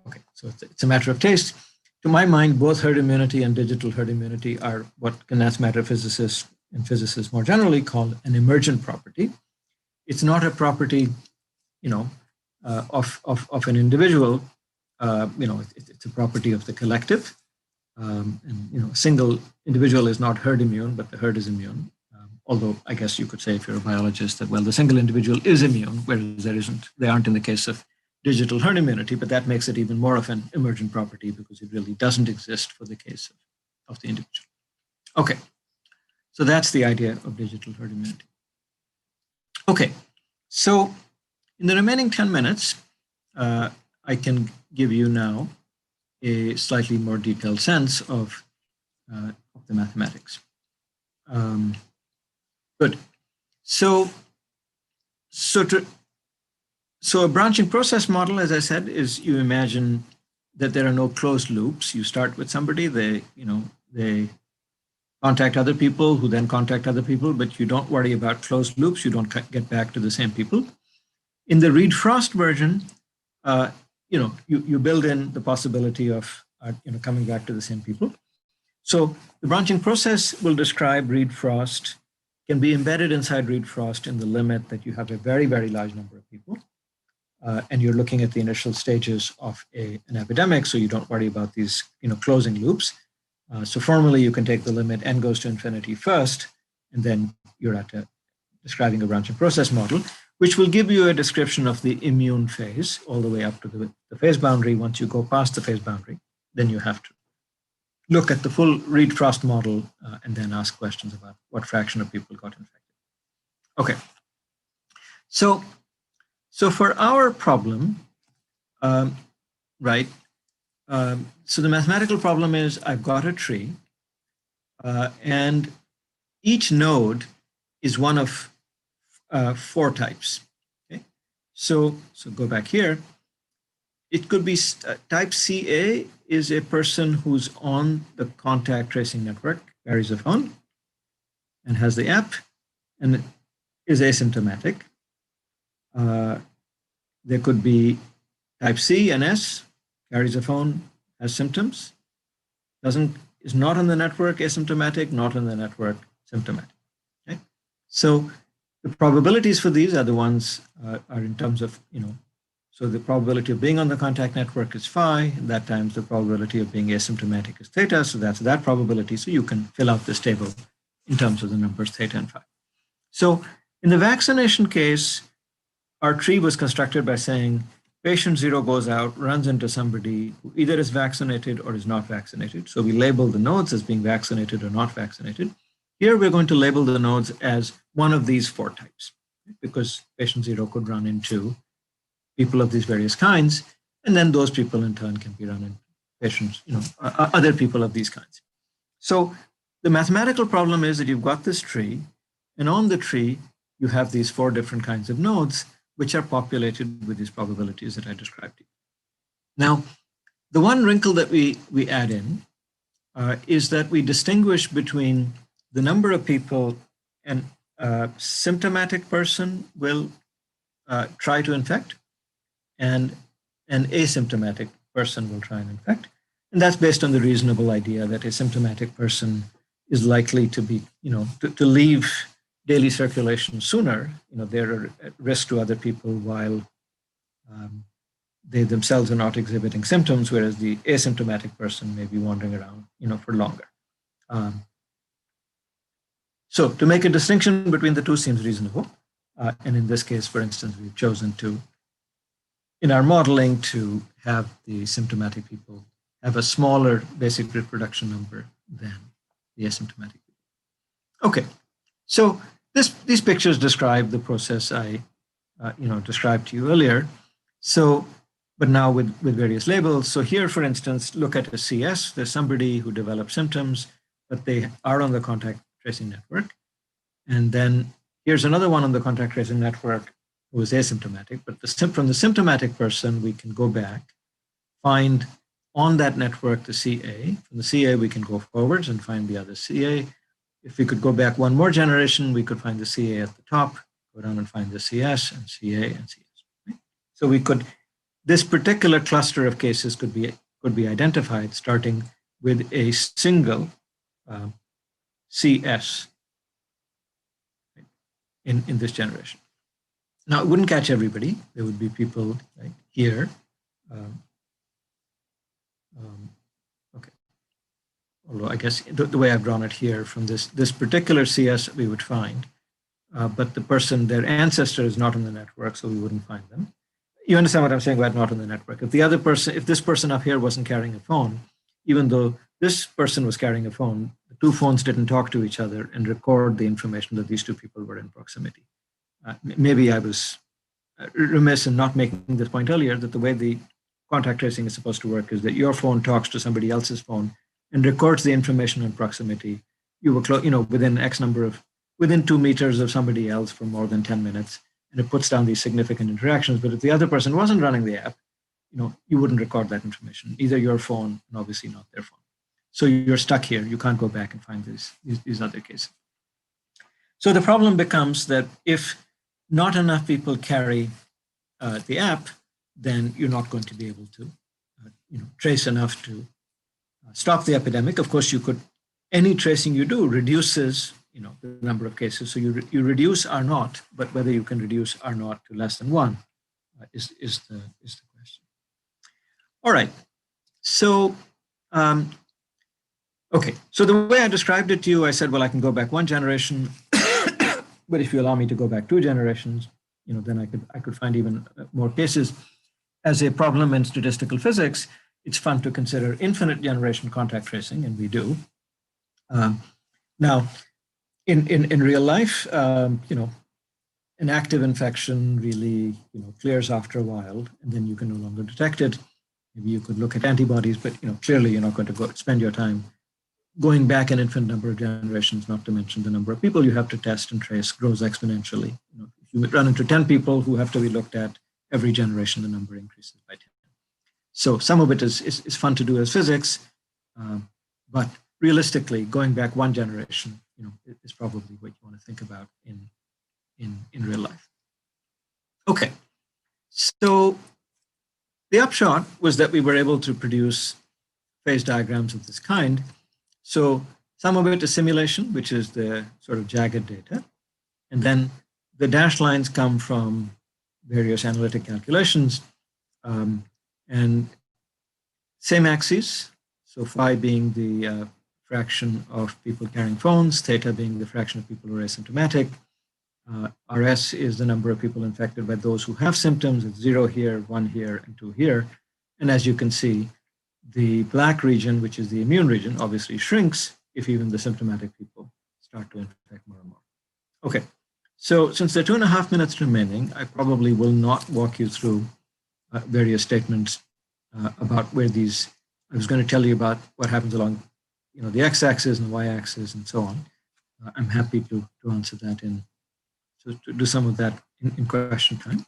Okay, so it's a matter of taste. To my mind, both herd immunity and digital herd immunity are what condensed matter physicists and physicists more generally call an emergent property. It's not a property, of an individual. It's a property of the collective. A single individual is not herd immune, but the herd is immune. Although I guess you could say, if you're a biologist, that the single individual is immune, whereas they aren't in the case of digital herd immunity, but that makes it even more of an emergent property because it really doesn't exist for the case of the individual. Okay, so that's the idea of digital herd immunity. Okay, so in the remaining 10 minutes, I can give you now a slightly more detailed sense of the mathematics. Good. So a branching process model, as I said, is you imagine that there are no closed loops. You start with somebody, they contact other people who then contact other people, but you don't worry about closed loops. You don't get back to the same people. In the Reed-Frost version, you build in the possibility of coming back to the same people. So the branching process will describe Reed-Frost, can be embedded inside Reed-Frost in the limit that you have a very, very large number of people. And you're looking at the initial stages of an epidemic, so you don't worry about these closing loops. So formally, you can take the limit n goes to infinity first, and then you're describing a branching process model, which will give you a description of the immune phase all the way up to the phase boundary. Once you go past the phase boundary, then you have to look at the full Reed-Frost model and then ask questions about what fraction of people got infected. Okay, so for our problem, so the mathematical problem is I've got a tree and each node is one of 4 types. Okay, so go back here. It could be type CA is a person who's on the contact tracing network, carries a phone, and has the app, and is asymptomatic. There could be type C and S, carries a phone, has symptoms, is not on the network, asymptomatic, not on the network, symptomatic. Okay, so the probabilities for these are the ones are in terms of so the probability of being on the contact network is phi, and that times the probability of being asymptomatic is theta, so that's that probability. So you can fill out this table in terms of the numbers theta and phi. So in the vaccination case, our tree was constructed by saying patient 0 goes out, runs into somebody who either is vaccinated or is not vaccinated. So we label the nodes as being vaccinated or not vaccinated. Here we're going to label the nodes as one of these 4 types, because patient 0 could run into people of these various kinds, and then those people in turn can be run into patients, other people of these kinds. So the mathematical problem is that you've got this tree, and on the tree, you have these 4 different kinds of nodes, which are populated with these probabilities that I described to you. Now, the one wrinkle that we add in is that we distinguish between the number of people an symptomatic person will try to infect and an asymptomatic person will try and infect. And that's based on the reasonable idea that a symptomatic person is likely to be, to leave daily circulation sooner. They're at risk to other people while they themselves are not exhibiting symptoms, whereas the asymptomatic person may be wandering around, for longer. So to make a distinction between the two seems reasonable. And in this case, for instance, we've chosen to, in our modeling, to have the symptomatic people have a smaller basic reproduction number than the asymptomatic people. Okay, so these pictures describe the process I described to you earlier. So, but now with various labels. So here, for instance, look at a CS. There's somebody who develops symptoms, but they are on the contact tracing network. And then here's another one on the contact tracing network who is asymptomatic, but from the symptomatic person, we can go back, find on that network the CA. From the CA, we can go forwards and find the other CA. If we could go back one more generation, we could find the CA at the top, go down and find the CS and CA and CS. Right? So we could, this particular cluster of cases could be identified starting with a single CS in this generation. Now, it wouldn't catch everybody. There would be people like here. Okay. Although I guess the way I've drawn it here from this particular CS we would find, but the person, their ancestor is not on the network, so we wouldn't find them. You understand what I'm saying about not on the network? If this person up here wasn't carrying a phone, even though this person was carrying a phone, the 2 phones didn't talk to each other and record the information that these 2 people were in proximity. Maybe I was remiss in not making this point earlier, that the way the contact tracing is supposed to work is that your phone talks to somebody else's phone and records the information in proximity. You were within X number of, within 2 meters of somebody else for more than 10 minutes, and it puts down these significant interactions. But if the other person wasn't running the app, you wouldn't record that information, either your phone and obviously not their phone. So you're stuck here. You can't go back and find these other cases. So the problem becomes that if not enough people carry the app, then you're not going to be able to trace enough to stop the epidemic. Of course, any tracing you do reduces the number of cases. So you reduce R naught, but whether you can reduce R naught to less than 1 is the question. All right. So okay. So the way I described it to you, I said, well, I can go back 1 generation. But if you allow me to go back 2 generations, then I could find even more cases. As a problem in statistical physics, it's fun to consider infinite generation contact tracing, and we do. Now, in real life, an active infection really clears after a while, and then you can no longer detect it. Maybe you could look at antibodies, but clearly you're not going to spend your time going back an infinite number of generations, not to mention the number of people you have to test and trace grows exponentially. If you run into 10 people who have to be looked at every generation, the number increases by 10. So some of it is fun to do as physics, but realistically, going back 1 generation, is probably what you want to think about in real life. Okay, so the upshot was that we were able to produce phase diagrams of this kind. So some of it is simulation, which is the sort of jagged data. And then the dashed lines come from various analytic calculations. And same axes, so phi being the fraction of people carrying phones, theta being the fraction of people who are asymptomatic. RS is the number of people infected by those who have symptoms. It's 0 here, 1 here, and 2 here. And as you can see, the black region, which is the immune region, obviously shrinks if even the symptomatic people start to infect more and more. Okay, so since there are 2.5 minutes remaining, I probably will not walk you through various statements about where these, I was going to tell you about what happens along the x-axis and the y-axis and so on. I'm happy to answer that to do some of that in question time.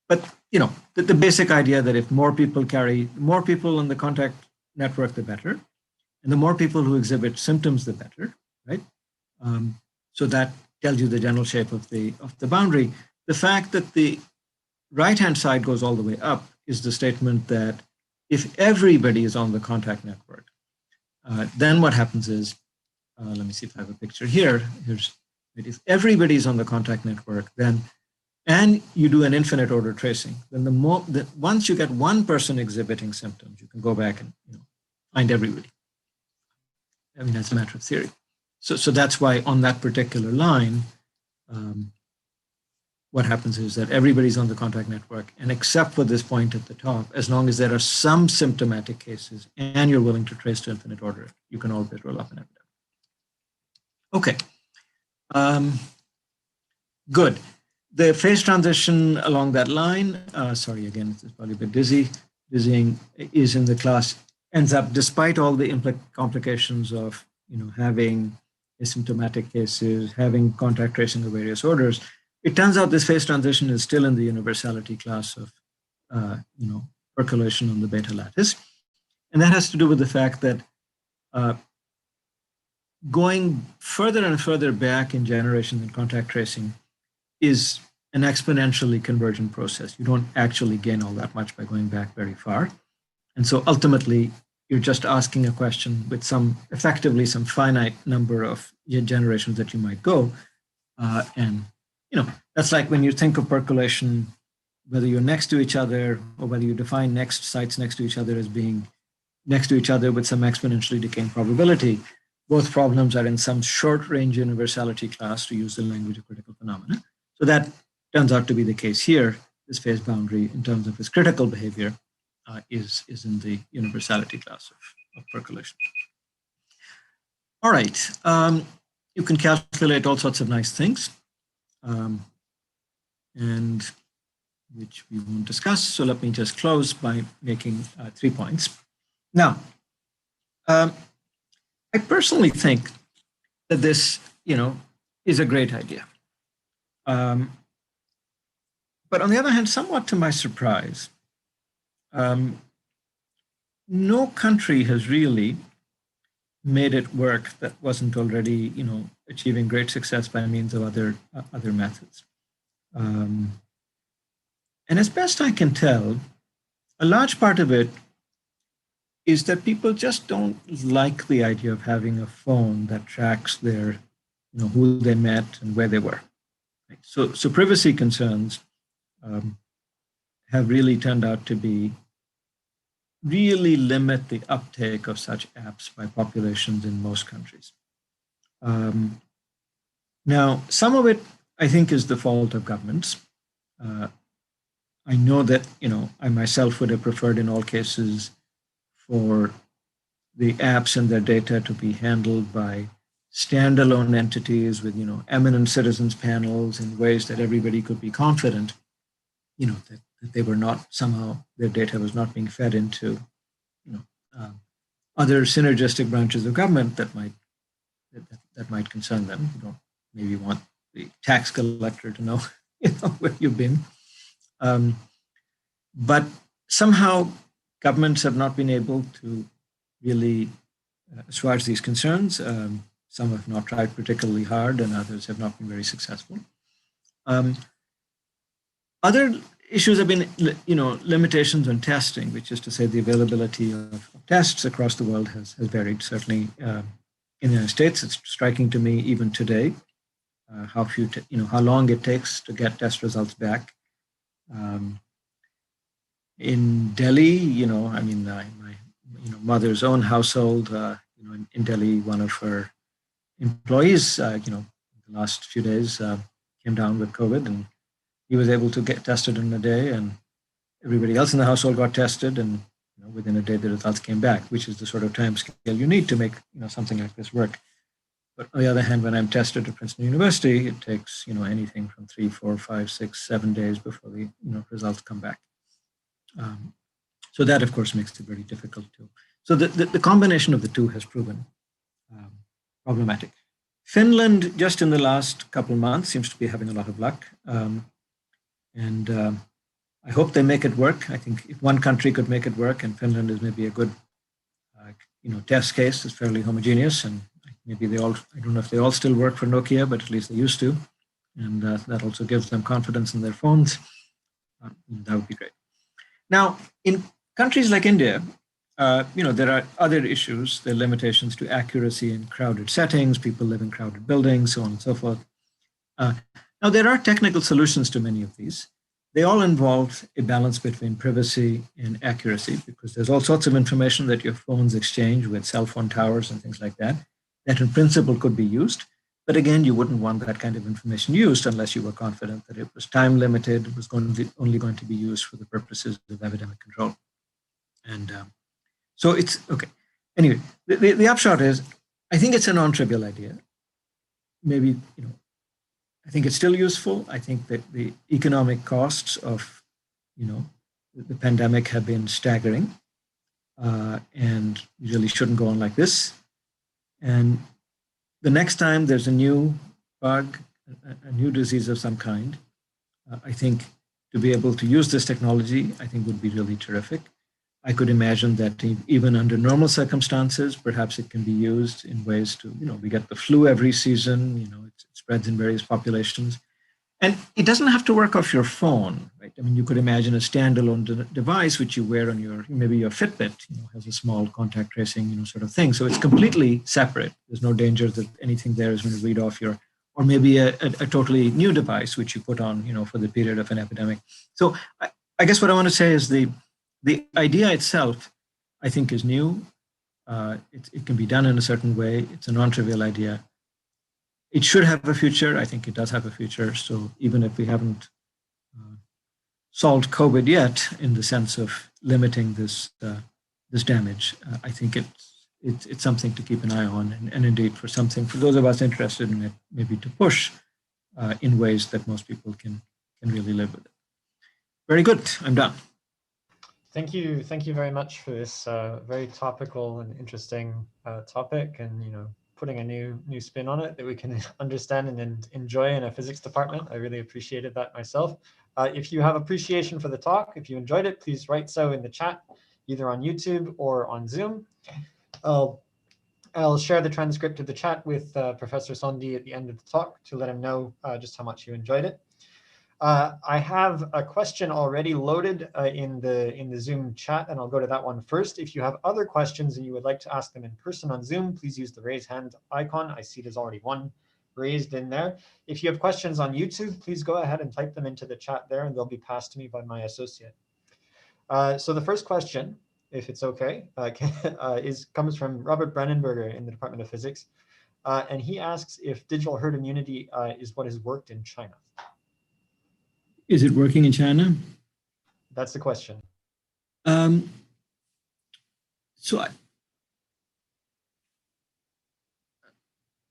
But the basic idea that if more people in the contact network, the better, and the more people who exhibit symptoms, the better, right? So that tells you the general shape of the boundary. The fact that the right-hand side goes all the way up is the statement that if everybody is on the contact network, then what happens is, let me see if I have a picture here. If everybody's on the contact network, then, and you do an infinite order tracing, then once you get one person exhibiting symptoms, you can go back and find everybody. I mean, that's a matter of theory. So that's why on that particular line, what happens is that everybody's on the contact network, and except for this point at the top, as long as there are some symptomatic cases and you're willing to trace to infinite order, you can always roll up an epidemic. Okay. Good. The phase transition along that line, sorry, again, it's probably a bit dizzying, is in the class, ends up, despite all the complications of, having asymptomatic cases, having contact tracing of various orders, it turns out this phase transition is still in the universality class of, percolation on the beta lattice. And that has to do with the fact that going further and further back in generations in contact tracing is an exponentially convergent process. You don't actually gain all that much by going back very far. And so ultimately, you're just asking a question with effectively some finite number of generations that you might go. And that's like when you think of percolation, whether you're next to each other or whether you define next sites next to each other as being next to each other with some exponentially decaying probability, both problems are in some short range universality class, to use the language of critical phenomena. So that turns out to be the case here. This phase boundary in terms of its critical behavior is in the universality class of percolation. All right, you can calculate all sorts of nice things, and which we won't discuss. So let me just close by making 3 points. Now, I personally think that this, is a great idea. But on the other hand, somewhat to my surprise, no country has really made it work that wasn't already, achieving great success by means of other methods. And as best I can tell, a large part of it is that people just don't like the idea of having a phone that tracks their, who they met and where they were. Right? So privacy concerns have really turned out to be really limit the uptake of such apps by populations in most countries. Now, some of it, I think, is the fault of governments. I know that, I myself would have preferred in all cases for the apps and their data to be handled by standalone entities with, eminent citizens panels in ways that everybody could be confident, that they were not somehow, their data was not being fed into, other synergistic branches of government that might concern them. You don't maybe want the tax collector to know, where you've been. But somehow governments have not been able to really assuage these concerns. Some have not tried particularly hard, and others have not been very successful. Other issues have been, limitations on testing, which is to say the availability of tests across the world has varied. Certainly in the United States, it's striking to me even today how few, how long it takes to get test results back. In Delhi, my mother's own household, in Delhi, one of her employees, the last few days came down with COVID, and he was able to get tested in a day, and everybody else in the household got tested, and within a day the results came back, which is the sort of time scale you need to make something like this work. But on the other hand, when I'm tested at Princeton University, it takes anything from 3, 4, 5, 6, 7 days before the results come back. So that, of course, makes it very difficult too. So the combination of the two has proven problematic. Finland, just in the last couple of months, seems to be having a lot of luck. And I hope they make it work. I think if one country could make it work, and Finland is maybe a good test case, it's fairly homogeneous, and maybe they all, I don't know if they all still work for Nokia, but at least they used to. And that also gives them confidence in their phones. That would be great. Now, in countries like India, there are other issues. There are limitations to accuracy in crowded settings. People live in crowded buildings, so on and so forth. Now, there are technical solutions to many of these. They all involve a balance between privacy and accuracy, because there's all sorts of information that your phones exchange with cell phone towers and things like that in principle could be used. But again, you wouldn't want that kind of information used unless you were confident that it was time limited, it was only going to be used for the purposes of epidemic control. And so it's okay. Anyway, the upshot is, I think it's a non-trivial idea. Maybe, I think it's still useful. I think that the economic costs of, the pandemic have been staggering, and you really shouldn't go on like this. And the next time there's a new bug, a new disease of some kind, I think to be able to use this technology, I think would be really terrific. I could imagine that even under normal circumstances, perhaps it can be used in ways to, we get the flu every season, it spreads in various populations. And it doesn't have to work off your phone, right? I mean, you could imagine a standalone device which you wear on maybe your Fitbit, has a small contact tracing, sort of thing. So it's completely separate. There's no danger that anything there is going to read off or maybe a totally new device which you put on, for the period of an epidemic. So I guess what I want to say is the idea itself, I think, is new. It can be done in a certain way. It's a non-trivial idea. It should have a future. I think it does have a future. So even if we haven't solved COVID yet, in the sense of limiting this damage, I think it's something to keep an eye on, and indeed for those of us interested in it, maybe to push in ways that most people can really live with it. Very good. I'm done. Thank you very much for this very topical and interesting topic, and putting a new spin on it that we can understand and enjoy in a physics department. I really appreciated that myself. If you have appreciation for the talk, if you enjoyed it, please write so in the chat, either on YouTube or on Zoom. I'll share the transcript of the chat with Professor Sondhi at the end of the talk to let him know just how much you enjoyed it. I have a question already loaded in the Zoom chat, and I'll go to that one first. If you have other questions and you would like to ask them in person on Zoom, please use the raise hand icon. I see there's already one raised in there. If you have questions on YouTube, please go ahead and type them into the chat there, and they'll be passed to me by my associate. So the first question, if it's okay, comes from Robert Brennenberger in the Department of Physics, and he asks if digital herd immunity is what has worked in China. Is it working in China? That's the question.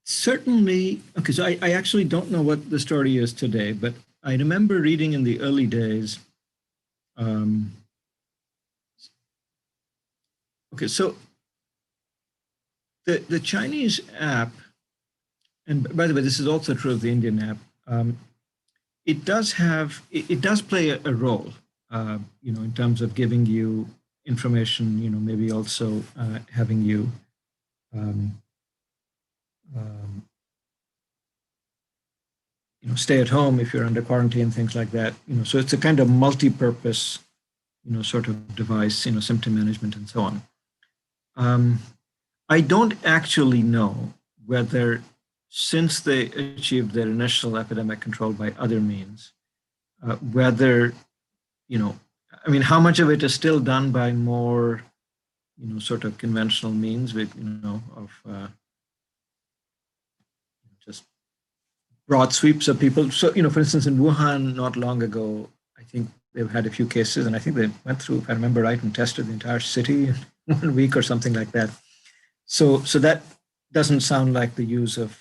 Certainly, okay, so I actually don't know what the story is today, but I remember reading in the early days. Okay, so the Chinese app, and by the way, this is also true of the Indian app, it does play a role, in terms of giving you information, maybe also having you stay at home if you're under quarantine, things like that. So it's a kind of multi-purpose, sort of device, symptom management and so on. I don't actually know whether, since they achieved their initial epidemic control by other means, whether, how much of it is still done by more, sort of conventional means with, just broad sweeps of people. So, for instance, in Wuhan, not long ago, I think they've had a few cases, and I think they went through, if I remember right, and tested the entire city in 1 week or something like that. So that doesn't sound like the use of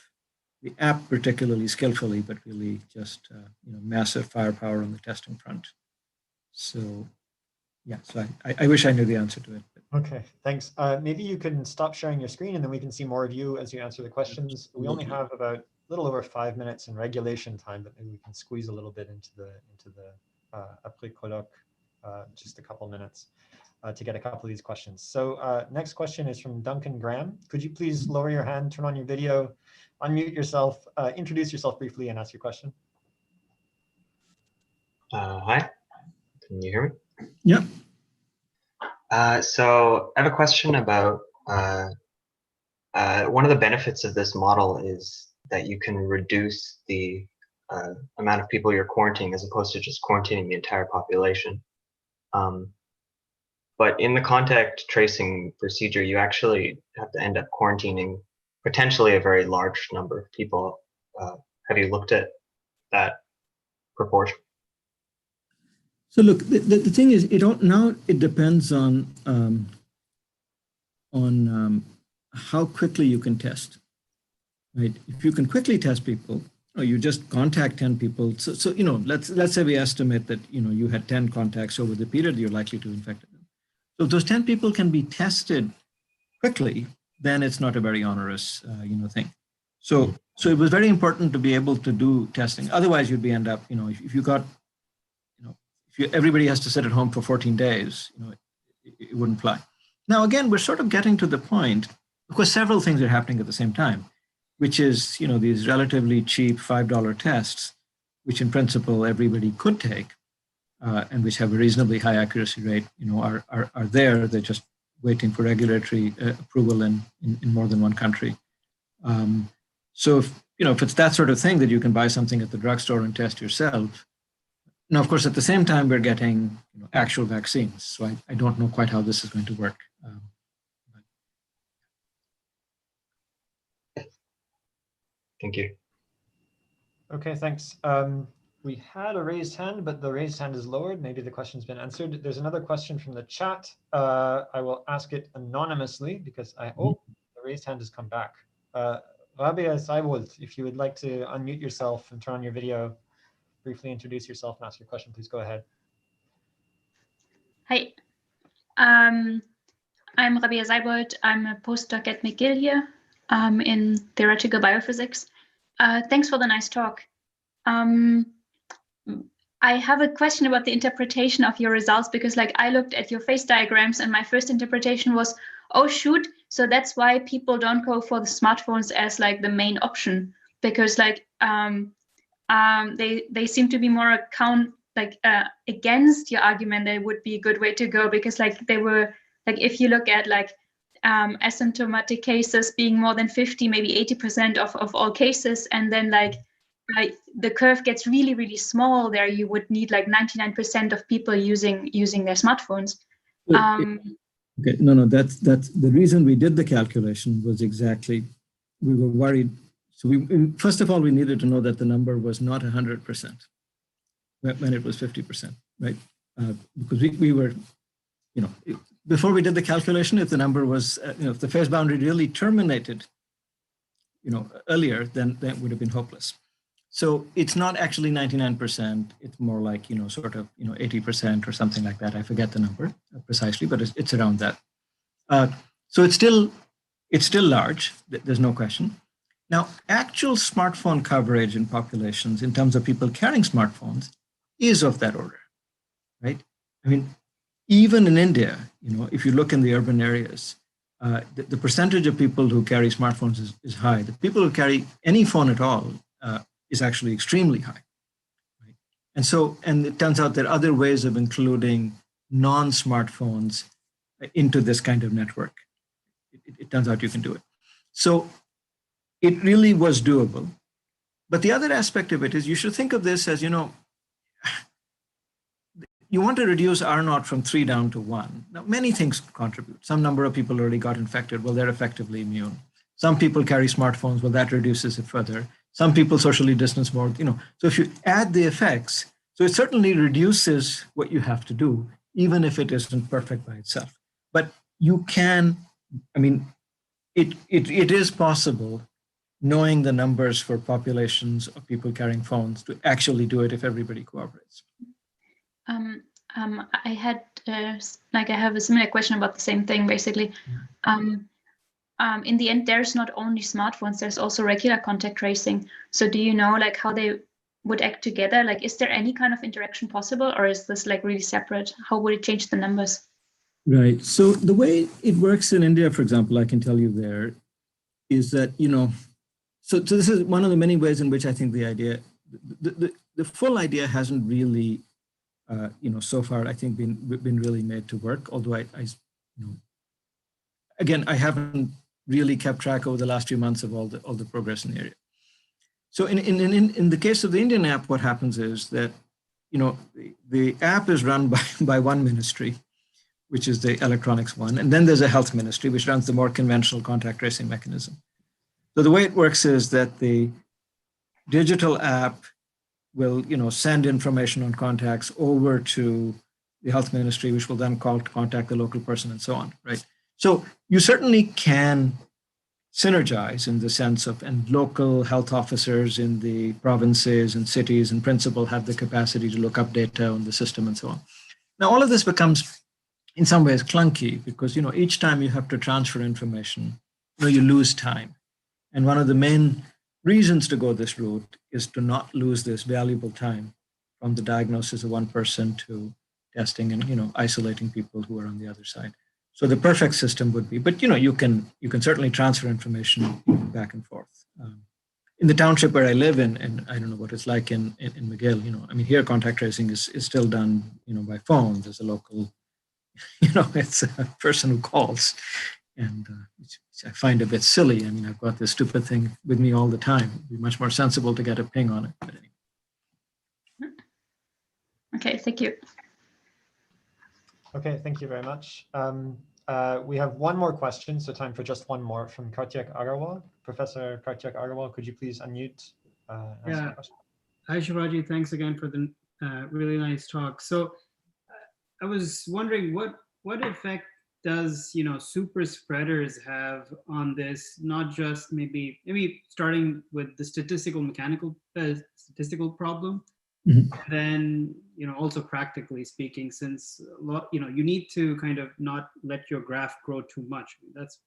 the app particularly skillfully, but really just massive firepower on the testing front. So yeah, so I wish I knew the answer to it. Okay, thanks. Maybe you can stop sharing your screen and then we can see more of you as you answer the questions. We only have about a little over 5 minutes in regulation time, but maybe we can squeeze a little bit into the après colloque, just a couple minutes to get a couple of these questions. So next question is from Duncan Graham. Could you please lower your hand, turn on your video, unmute yourself, introduce yourself briefly and ask your question? Hi, can you hear me? Yeah. So I have a question about one of the benefits of this model is that you can reduce the amount of people you're quarantining as opposed to just quarantining the entire population. But in the contact tracing procedure, you actually have to end up quarantining potentially a very large number of people. Have you looked at that proportion? So look, the thing is, it depends on how quickly you can test, right? If you can quickly test people, or you just contact 10 people. So let's say we estimate that you had 10 contacts over the period you're likely to infect them. So if those 10 people can be tested quickly, then it's not a very onerous thing. So it was very important to be able to do testing. Otherwise, you'd end up if everybody has to sit at home for 14 days, it wouldn't fly. Now, again, we're sort of getting to the point, because several things are happening at the same time, which is, these relatively cheap $5 tests, which in principle everybody could take, and which have a reasonably high accuracy rate, are there. They're just waiting for regulatory approval in more than one country. So if it's that sort of thing that you can buy something at the drugstore and test yourself. Now, of course, at the same time, we're getting actual vaccines. So I don't know quite how this is going to work. Thank you. Okay, thanks. We had a raised hand, but the raised hand is lowered. Maybe the question's been answered. There's another question from the chat. I will ask it anonymously because the raised hand has come back. Rabia Saibold, if you would like to unmute yourself and turn on your video, briefly introduce yourself and ask your question, please go ahead. Hi, I'm Rabia Saibold. I'm a postdoc at McGill here in theoretical biophysics. Thanks for the nice talk. I have a question about the interpretation of your results because I looked at your phase diagrams and my first interpretation was, oh shoot, so that's why people don't go for the smartphones as the main option, because they seem to be more against your argument. They would be a good way to go because they were if you look at asymptomatic cases being more than 50, maybe 80% of all cases, and then the curve gets really, really small there, you would need 99% of people using their smartphones. Okay, no, that's the reason we did the calculation was exactly, we were worried. So first of all, we needed to know that the number was not 100% when it was 50%, right? Because we were, before we did the calculation, if the number was, if the phase boundary really terminated, earlier, then that would have been hopeless. So it's not actually 99%. It's more like, sort of, 80% or something like that. I forget the number precisely, but it's around that. So it's still large. There's no question. Now, actual smartphone coverage in populations in terms of people carrying smartphones is of that order, right? I mean, even in India, if you look in the urban areas, the percentage of people who carry smartphones is high. The people who carry any phone at all is actually extremely high, right? And it turns out there are other ways of including non-smartphones into this kind of network. It turns out you can do it. So it really was doable. But the other aspect of it is you should think of this as, you want to reduce R0 from 3 down to 1. Now, many things contribute. Some number of people already got infected. Well, they're effectively immune. Some people carry smartphones. Well, that reduces it further. Some people socially distance more, So if you add the effects, so it certainly reduces what you have to do, even if it isn't perfect by itself. But you can, it is possible, knowing the numbers for populations of people carrying phones, to actually do it if everybody cooperates. I had I have a similar question about the same thing, basically. In the end, there's not only smartphones, there's also regular contact tracing. So do you know how they would act together? Is there any kind of interaction possible, or is this really separate? How would it change the numbers? Right. So the way it works in India, for example, I can tell you there, is that, so this is one of the many ways in which I think the idea, the full idea hasn't really, so far, I think been really made to work. Although again, I haven't really kept track over the last few months of all the progress in the area. So in the case of the Indian app, what happens is that, the app is run by one ministry, which is the electronics one. And then there's a health ministry, which runs the more conventional contact tracing mechanism. So the way it works is that the digital app will, send information on contacts over to the health ministry, which will then call to contact the local person and so on, right? So you certainly can synergize in the sense of, and local health officers in the provinces and cities in principle have the capacity to look up data on the system and so on. Now, all of this becomes in some ways clunky because, each time you have to transfer information, you lose time. And one of the main reasons to go this route is to not lose this valuable time from the diagnosis of one person to testing and, isolating people who are on the other side. So the perfect system would be, but you can certainly transfer information back and forth. In the township where I live in, and I don't know what it's like in McGill, here contact tracing is still done, by phone. There's a local, it's a person who calls, and which I find a bit silly. I've got this stupid thing with me all the time. It'd be much more sensible to get a ping on it. But anyway. Okay, thank you. Okay, thank you very much. We have one more question, so time for just one more from Karthik Agarwal. Professor Karthik Agarwal, could you please unmute? Yeah. Hi, Shivaji. Thanks again for the really nice talk. So I was wondering what effect does super spreaders have on this? Not just maybe starting with the statistical problem. Mm-hmm. Then also practically speaking, since you need to kind of not let your graph grow too much. That's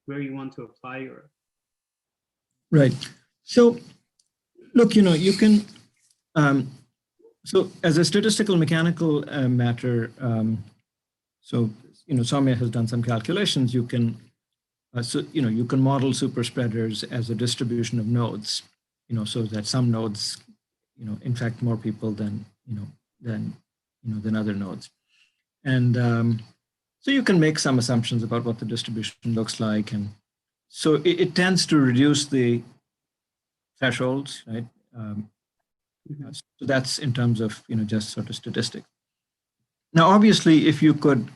where you want to apply your. Right. So look, you can. So as a statistical mechanical matter, so Soumya has done some calculations. You can, you can model super spreaders as a distribution of nodes. So that some nodes infect more people than other nodes. And so you can make some assumptions about what the distribution looks like. And so it tends to reduce the thresholds, right? So that's in terms of, just sort of statistics. Now, obviously, if you could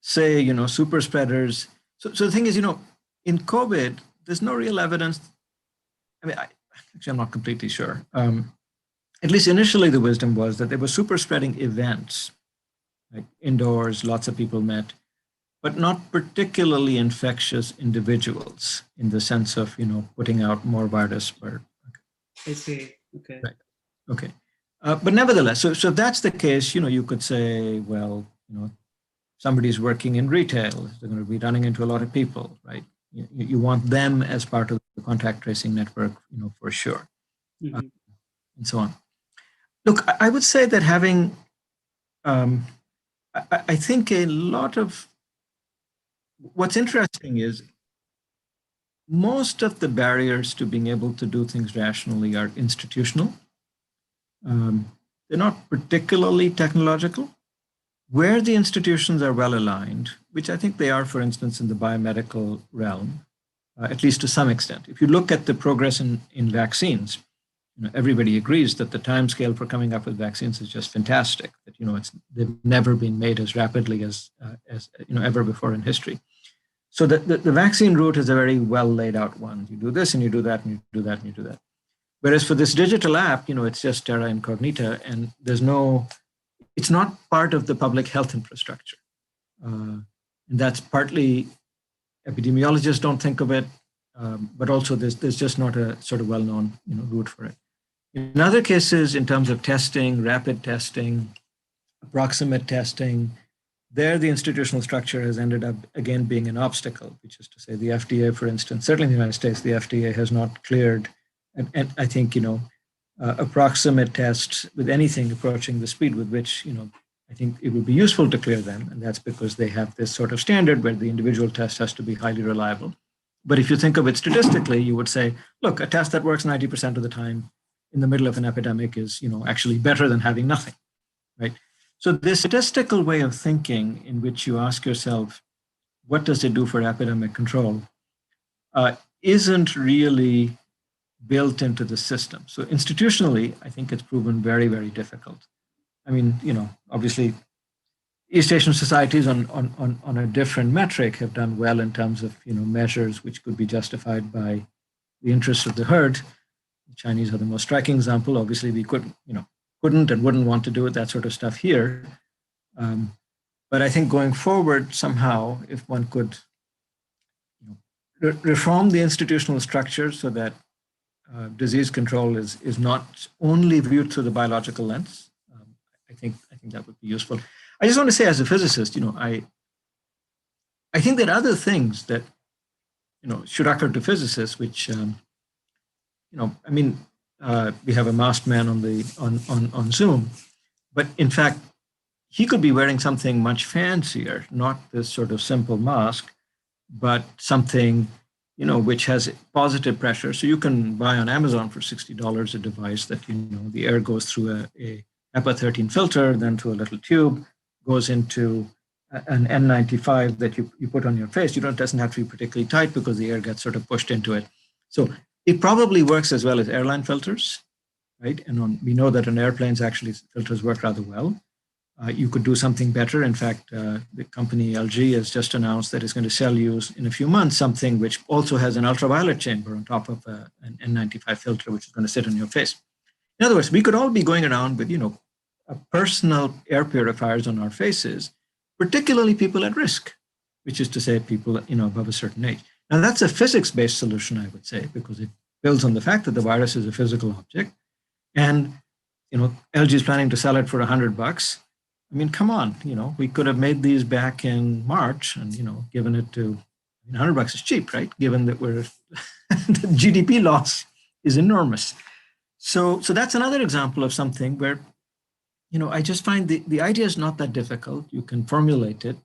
say, super spreaders. So the thing is, in COVID, there's no real evidence. Actually, I'm not completely sure. At least initially, the wisdom was that there were super spreading events, like indoors, lots of people met, but not particularly infectious individuals in the sense of, putting out more virus. Okay. I see. Okay. Right. Okay. But nevertheless, so if that's the case, you could say, well, somebody's working in retail, they're going to be running into a lot of people, right? You want them as part of the contact tracing network, for sure, and so on. Look, I would say that having, I think a lot of, what's interesting is most of the barriers to being able to do things rationally are institutional. They're not particularly technological. Where the institutions are well aligned, which I think they are, for instance, in the biomedical realm, at least to some extent. If you look at the progress in vaccines, everybody agrees that the time scale for coming up with vaccines is just fantastic. That they've never been made as rapidly as ever before in history. So the vaccine route is a very well laid out one. You do this and you do that and you do that and you do that. Whereas for this digital app, it's just terra incognita, and it's not part of the public health infrastructure. And that's partly epidemiologists don't think of it, but also there's just not a sort of well-known route for it. In other cases, in terms of testing, rapid testing, approximate testing, there the institutional structure has ended up again being an obstacle, which is to say the FDA, for instance, certainly in the United States, the FDA has not cleared, and I think, approximate tests with anything approaching the speed with which, I think it would be useful to clear them. And that's because they have this sort of standard where the individual test has to be highly reliable. But if you think of it statistically, you would say, look, a test that works 90% of the time in the middle of an epidemic is, actually better than having nothing, right? So this statistical way of thinking in which you ask yourself, what does it do for epidemic control, isn't really built into the system. So institutionally, I think it's proven very, very difficult. I mean, obviously, East Asian societies on a different metric have done well in terms of, measures which could be justified by the interests of the herd. The Chinese are the most striking example. Obviously, we couldn't and wouldn't want to do that sort of stuff here. But I think going forward, somehow, if one could reform the institutional structure so that disease control is not only viewed through the biological lens, I think that would be useful. I just want to say, as a physicist, I think there are other things that should occur to physicists, which we have a masked man on Zoom, but in fact, he could be wearing something much fancier, not this sort of simple mask, but something which has positive pressure. So you can buy on Amazon for $60 a device that the air goes through a HEPA 13 filter, then through a little tube, goes into an N95 that you put on your face. It doesn't have to be particularly tight because the air gets sort of pushed into it. So it probably works as well as airline filters, right? And we know that on airplanes, actually, filters work rather well. You could do something better. In fact, the company LG has just announced that it's going to sell you in a few months something which also has an ultraviolet chamber on top of an N95 filter, which is going to sit on your face. In other words, we could all be going around with, personal air purifiers on our faces, particularly people at risk, which is to say people, above a certain age. Now, that's a physics-based solution, I would say, because it builds on the fact that the virus is a physical object. And, LG is planning to sell it for $100. I mean, come on, we could have made these back in March and, given it to, $100 is cheap, right? Given that the GDP loss is enormous. So that's another example of something where, I just find the idea is not that difficult. You can formulate it,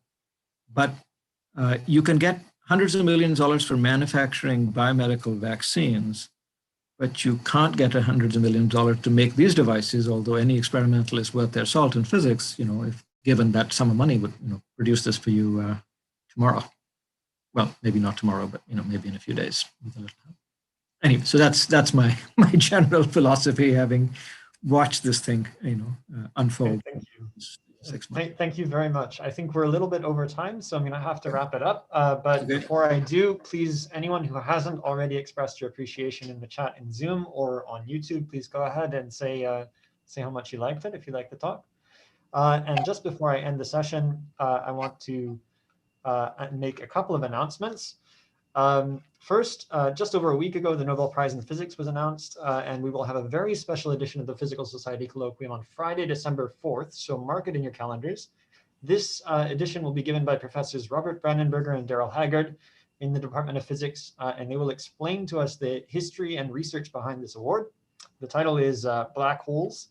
but you can get hundreds of millions of dollars for manufacturing biomedical vaccines, but you can't get hundreds of millions of dollars to make these devices, although any experimentalist worth their salt in physics, if given that sum of money would, produce this for you tomorrow. Well, maybe not tomorrow, but, maybe in a few days with a little help. Anyway, so that's my general philosophy, having watched this thing, unfold. Thank you. 6 months. Thank you very much. I think we're a little bit over time, so I'm going to have to wrap it up. But before I do, please, anyone who hasn't already expressed your appreciation in the chat in Zoom or on YouTube, please go ahead and say how much you liked it, if you like the talk. And just before I end the session, I want to make a couple of announcements. First, just over a week ago, the Nobel Prize in Physics was announced, and we will have a very special edition of the Physical Society Colloquium on Friday, December 4th, so mark it in your calendars. This edition will be given by Professors Robert Brandenberger and Daryl Haggard in the Department of Physics, and they will explain to us the history and research behind this award. The title is Black Holes,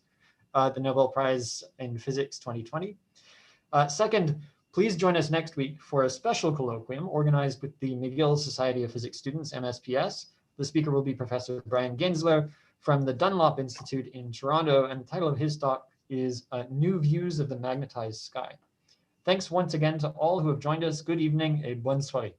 the Nobel Prize in Physics 2020. Second, please join us next week for a special colloquium organized with the McGill Society of Physics Students, MSPS. The speaker will be Professor Brian Gensler from the Dunlop Institute in Toronto, and the title of his talk is New Views of the Magnetized Sky. Thanks once again to all who have joined us. Good evening et bonne soirée.